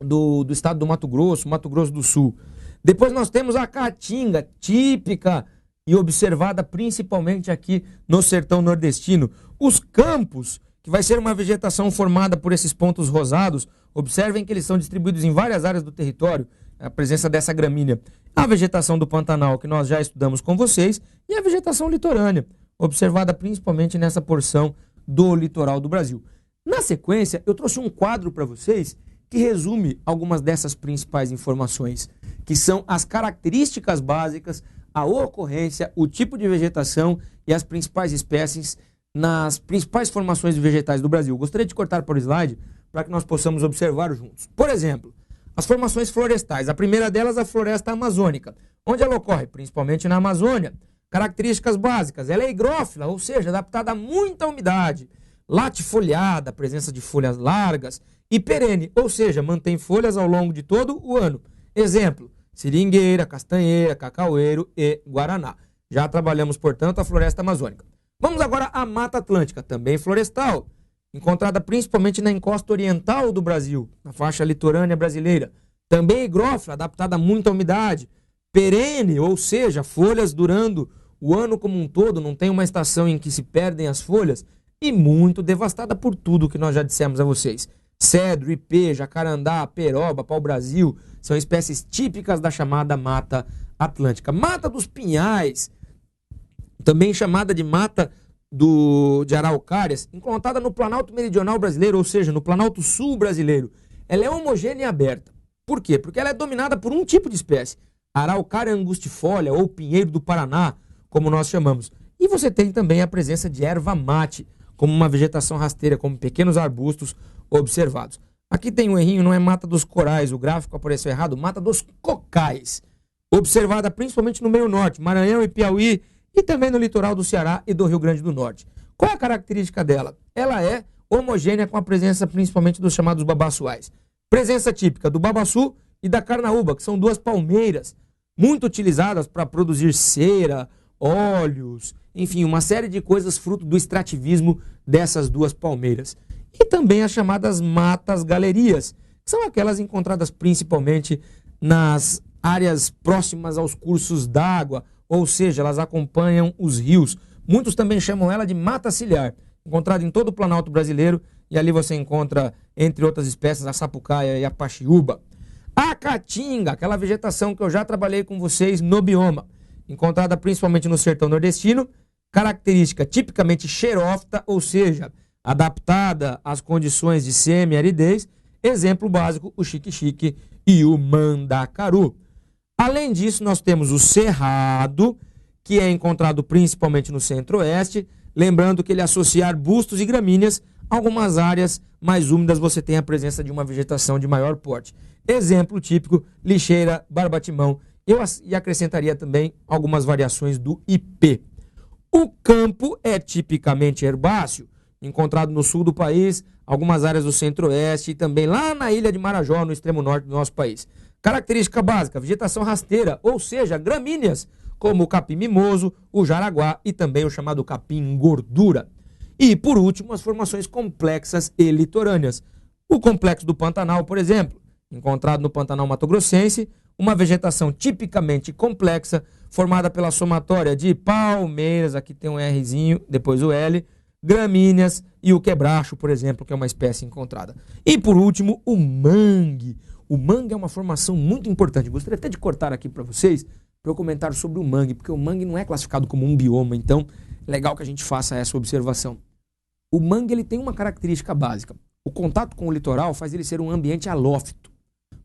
do estado do Mato Grosso do Sul. Depois nós temos a caatinga, típica e observada principalmente aqui no sertão nordestino. Os campos, que vai ser uma vegetação formada por esses pontos rosados, observem que eles são distribuídos em várias áreas do território, a presença dessa gramínea. A vegetação do Pantanal, que nós já estudamos com vocês, e a vegetação litorânea, observada principalmente nessa porção do litoral do Brasil. Na sequência, eu trouxe um quadro para vocês que resume algumas dessas principais informações, que são as características básicas, a ocorrência, o tipo de vegetação e as principais espécies nas principais formações de vegetais do Brasil. Gostaria de cortar por slide para que nós possamos observar juntos. Por exemplo, as formações florestais. A primeira delas, a floresta amazônica, onde ela ocorre principalmente na Amazônia. Características básicas, ela é higrófila, ou seja, adaptada a muita umidade, latifoliada, presença de folhas largas, e perene, ou seja, mantém folhas ao longo de todo o ano. Exemplo, seringueira, castanheira, cacaueiro e guaraná. Já trabalhamos, portanto, a floresta amazônica. Vamos agora à Mata Atlântica, também florestal, encontrada principalmente na encosta oriental do Brasil, na faixa litorânea brasileira. Também higrófila, adaptada a muita umidade. Perene, ou seja, folhas durando o ano como um todo, não tem uma estação em que se perdem as folhas, e muito devastada por tudo que nós já dissemos a vocês. Cedro, ipê, jacarandá, peroba, pau-brasil, são espécies típicas da chamada Mata Atlântica. Mata dos Pinhais, também chamada de Mata de Araucárias, encontrada no Planalto Meridional brasileiro, ou seja, no Planalto Sul brasileiro. Ela é homogênea e aberta. Por quê? Porque ela é dominada por um tipo de espécie, Araucária angustifolia ou pinheiro do Paraná, como nós chamamos. E você tem também a presença de erva mate, como uma vegetação rasteira, como pequenos arbustos observados. Aqui tem um errinho, não é Mata dos Corais, o gráfico apareceu errado, Mata dos Cocais, observada principalmente no meio norte, Maranhão e Piauí, e também no litoral do Ceará e do Rio Grande do Norte. Qual é a característica dela? Ela é homogênea com a presença principalmente dos chamados babaçuais. Presença típica do babaçu e da carnaúba, que são duas palmeiras, muito utilizadas para produzir cera, óleos, enfim, uma série de coisas fruto do extrativismo dessas duas palmeiras. E também as chamadas matas galerias, que são aquelas encontradas principalmente nas áreas próximas aos cursos d'água, ou seja, elas acompanham os rios. Muitos também chamam ela de mata ciliar, encontrada em todo o Planalto brasileiro, e ali você encontra, entre outras espécies, a sapucaia e a paxiúba. A caatinga, aquela vegetação que eu já trabalhei com vocês no bioma, encontrada principalmente no sertão nordestino, característica tipicamente xerófita, ou seja, adaptada às condições de semi-aridez, exemplo básico, o xique-xique e o mandacaru. Além disso, nós temos o cerrado, que é encontrado principalmente no centro-oeste, lembrando que ele associa arbustos e gramíneas, algumas áreas mais úmidas você tem a presença de uma vegetação de maior porte. Exemplo típico, lixeira, barbatimão, e acrescentaria também algumas variações do ipê. O campo é tipicamente herbáceo, encontrado no sul do país, algumas áreas do centro-oeste e também lá na ilha de Marajó, no extremo norte do nosso país. Característica básica, vegetação rasteira, ou seja, gramíneas, como o capim mimoso, o jaraguá e também o chamado capim gordura. E, por último, as formações complexas e litorâneas. O complexo do Pantanal, por exemplo, encontrado no Pantanal Mato-Grossense, uma vegetação tipicamente complexa, formada pela somatória de palmeiras, aqui tem um Rzinho, depois o L, gramíneas e o quebracho, por exemplo, que é uma espécie encontrada. E, por último, o mangue. O mangue é uma formação muito importante. Gostaria até de cortar aqui para vocês, para eu comentar sobre o mangue, porque o mangue não é classificado como um bioma, então é legal que a gente faça essa observação. O mangue ele tem uma característica básica. O contato com o litoral faz ele ser um ambiente halófito.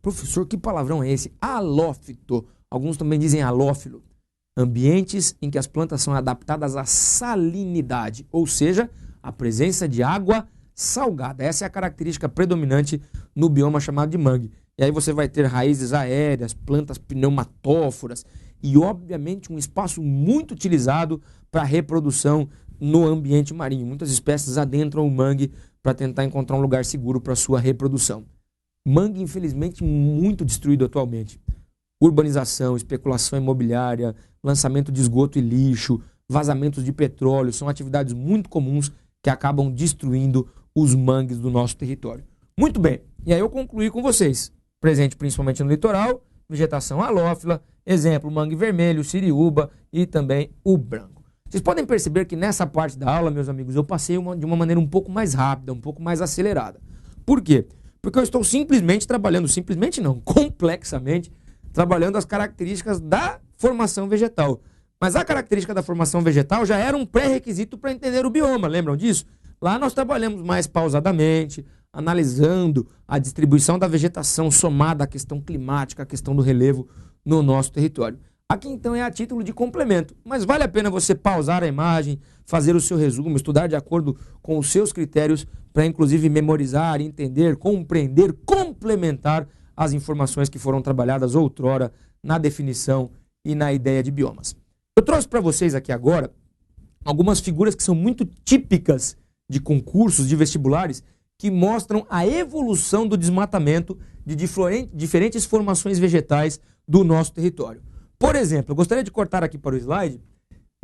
Professor, que palavrão é esse? Halófito. Alguns também dizem halófilo. Ambientes em que as plantas são adaptadas à salinidade, ou seja, a presença de água salgada. Essa é a característica predominante no bioma chamado de mangue. E aí você vai ter raízes aéreas, plantas pneumatóforas e, obviamente, um espaço muito utilizado para reprodução no ambiente marinho. Muitas espécies adentram o mangue para tentar encontrar um lugar seguro para sua reprodução. Mangue, infelizmente, muito destruído atualmente. Urbanização, especulação imobiliária, lançamento de esgoto e lixo, vazamentos de petróleo, são atividades muito comuns que acabam destruindo os mangues do nosso território. Muito bem, e aí eu concluí com vocês. Presente principalmente no litoral, vegetação halófila, exemplo, mangue vermelho, siriúba e também o branco. Vocês podem perceber que nessa parte da aula, meus amigos, eu passei de uma maneira um pouco mais rápida, um pouco mais acelerada. Por quê? Porque eu estou simplesmente trabalhando, simplesmente não, complexamente, trabalhando as características da formação vegetal. Mas a característica da formação vegetal já era um pré-requisito para entender o bioma, lembram disso? Lá nós trabalhamos mais pausadamente, analisando a distribuição da vegetação somada à questão climática, à questão do relevo no nosso território. Aqui então é a título de complemento, mas vale a pena você pausar a imagem, fazer o seu resumo, estudar de acordo com os seus critérios para inclusive memorizar, entender, compreender, complementar as informações que foram trabalhadas outrora na definição e na ideia de biomas. Eu trouxe para vocês aqui agora algumas figuras que são muito típicas de concursos, de vestibulares, que mostram a evolução do desmatamento de diferentes formações vegetais do nosso território. Por exemplo, eu gostaria de cortar aqui para o slide,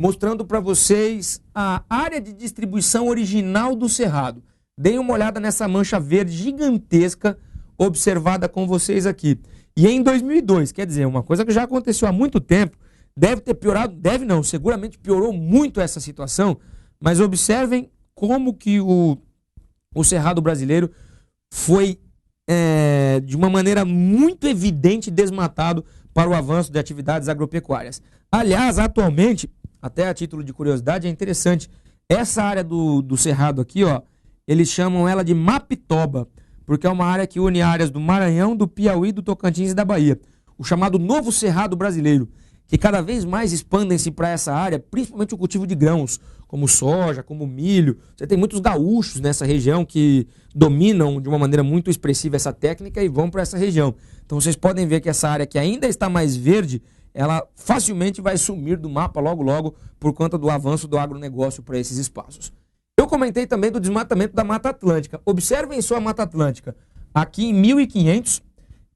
mostrando para vocês a área de distribuição original do cerrado. Deem uma olhada nessa mancha verde gigantesca observada com vocês aqui. E em 2002, quer dizer, uma coisa que já aconteceu há muito tempo, deve ter piorado, deve não, seguramente piorou muito essa situação, mas observem como que o cerrado brasileiro foi, de uma maneira muito evidente, desmatado para o avanço de atividades agropecuárias. Aliás, atualmente, até a título de curiosidade, é interessante, essa área do cerrado aqui, ó, eles chamam ela de Mapitoba, porque é uma área que une áreas do Maranhão, do Piauí, do Tocantins e da Bahia. O chamado Novo Cerrado Brasileiro, que cada vez mais expandem-se para essa área, principalmente o cultivo de grãos, como soja, como milho. Você tem muitos gaúchos nessa região que dominam de uma maneira muito expressiva essa técnica e vão para essa região. Então vocês podem ver que essa área que ainda está mais verde, ela facilmente vai sumir do mapa logo logo por conta do avanço do agronegócio para esses espaços. Eu comentei também do desmatamento da Mata Atlântica. Observem só a Mata Atlântica aqui em 1500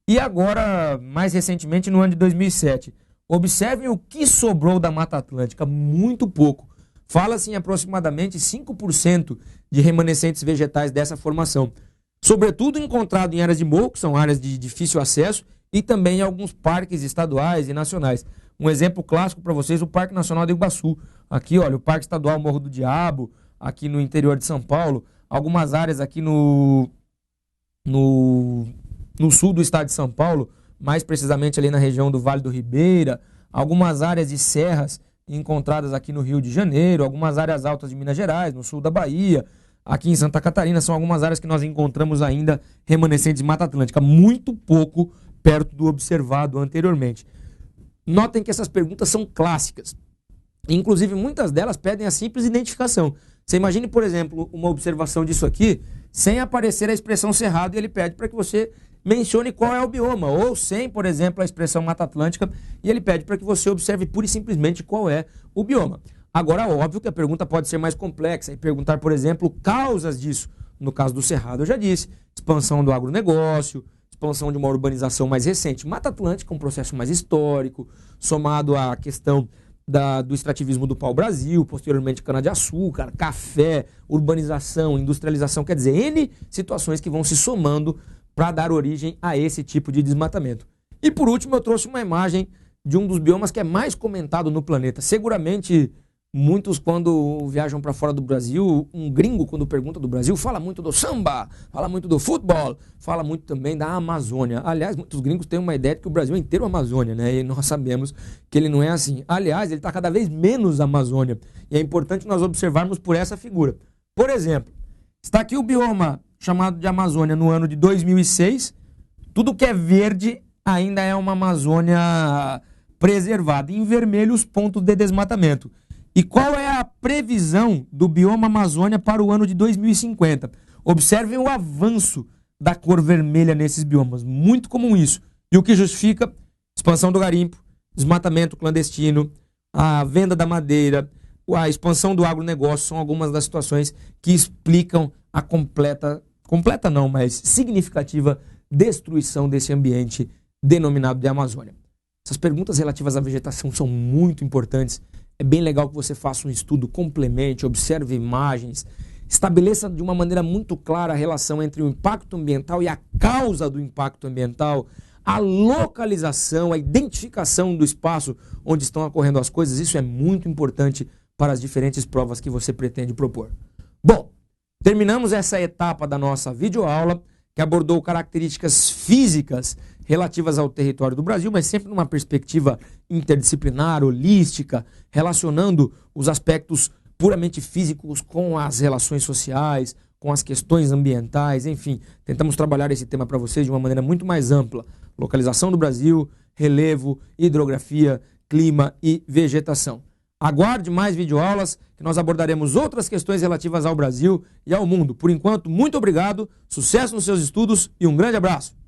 e agora, mais recentemente, no ano de 2007. Observem o que sobrou da Mata Atlântica, muito pouco. Fala-se em aproximadamente 5% de remanescentes vegetais dessa formação. Sobretudo encontrado em áreas de morro, que são áreas de difícil acesso, e também em alguns parques estaduais e nacionais. Um exemplo clássico para vocês, o Parque Nacional do Iguaçu. Aqui, olha, o Parque Estadual Morro do Diabo, aqui no interior de São Paulo. Algumas áreas aqui no sul do estado de São Paulo, mais precisamente ali na região do Vale do Ribeira, algumas áreas de serras encontradas aqui no Rio de Janeiro, algumas áreas altas de Minas Gerais, no sul da Bahia, aqui em Santa Catarina, são algumas áreas que nós encontramos ainda remanescentes de Mata Atlântica, muito pouco perto do observado anteriormente. Notem que essas perguntas são clássicas, inclusive muitas delas pedem a simples identificação. Você imagine, por exemplo, uma observação disso aqui, sem aparecer a expressão cerrado, e ele pede para que você mencione qual é o bioma, ou sem, por exemplo, a expressão Mata Atlântica, e ele pede para que você observe pura e simplesmente qual é o bioma. Agora, óbvio que a pergunta pode ser mais complexa e perguntar, por exemplo, causas disso. No caso do cerrado, eu já disse, expansão do agronegócio, expansão de uma urbanização mais recente. Mata Atlântica, um processo mais histórico, somado à questão do extrativismo do pau-brasil, posteriormente cana-de-açúcar, café, urbanização, industrialização, quer dizer, N situações que vão se somando para dar origem a esse tipo de desmatamento. E por último, eu trouxe uma imagem de um dos biomas que é mais comentado no planeta. Seguramente, muitos quando viajam para fora do Brasil, um gringo quando pergunta do Brasil, fala muito do samba, fala muito do futebol, fala muito também da Amazônia. Aliás, muitos gringos têm uma ideia de que o Brasil é inteiro Amazônia, né? E nós sabemos que ele não é assim. Aliás, ele está cada vez menos Amazônia. E é importante nós observarmos por essa figura. Por exemplo, está aqui o bioma chamado de Amazônia no ano de 2006. Tudo que é verde ainda é uma Amazônia preservada. Em vermelho, os pontos de desmatamento. E qual é a previsão do bioma Amazônia para o ano de 2050? Observem o avanço da cor vermelha nesses biomas, muito comum isso. E o que justifica? Expansão do garimpo, desmatamento clandestino, a venda da madeira, a expansão do agronegócio, são algumas das situações que explicam a completa não, mas significativa destruição desse ambiente denominado de Amazônia. Essas perguntas relativas à vegetação são muito importantes. É bem legal que você faça um estudo, complemente, observe imagens, estabeleça de uma maneira muito clara a relação entre o impacto ambiental e a causa do impacto ambiental, a localização, a identificação do espaço onde estão ocorrendo as coisas. Isso é muito importante para as diferentes provas que você pretende propor. Bom, terminamos essa etapa da nossa videoaula, que abordou características físicas relativas ao território do Brasil, mas sempre numa perspectiva interdisciplinar, holística, relacionando os aspectos puramente físicos com as relações sociais, com as questões ambientais, enfim. Tentamos trabalhar esse tema para vocês de uma maneira muito mais ampla. Localização do Brasil, relevo, hidrografia, clima e vegetação. Aguarde mais videoaulas, que nós abordaremos outras questões relativas ao Brasil e ao mundo. Por enquanto, muito obrigado, sucesso nos seus estudos e um grande abraço!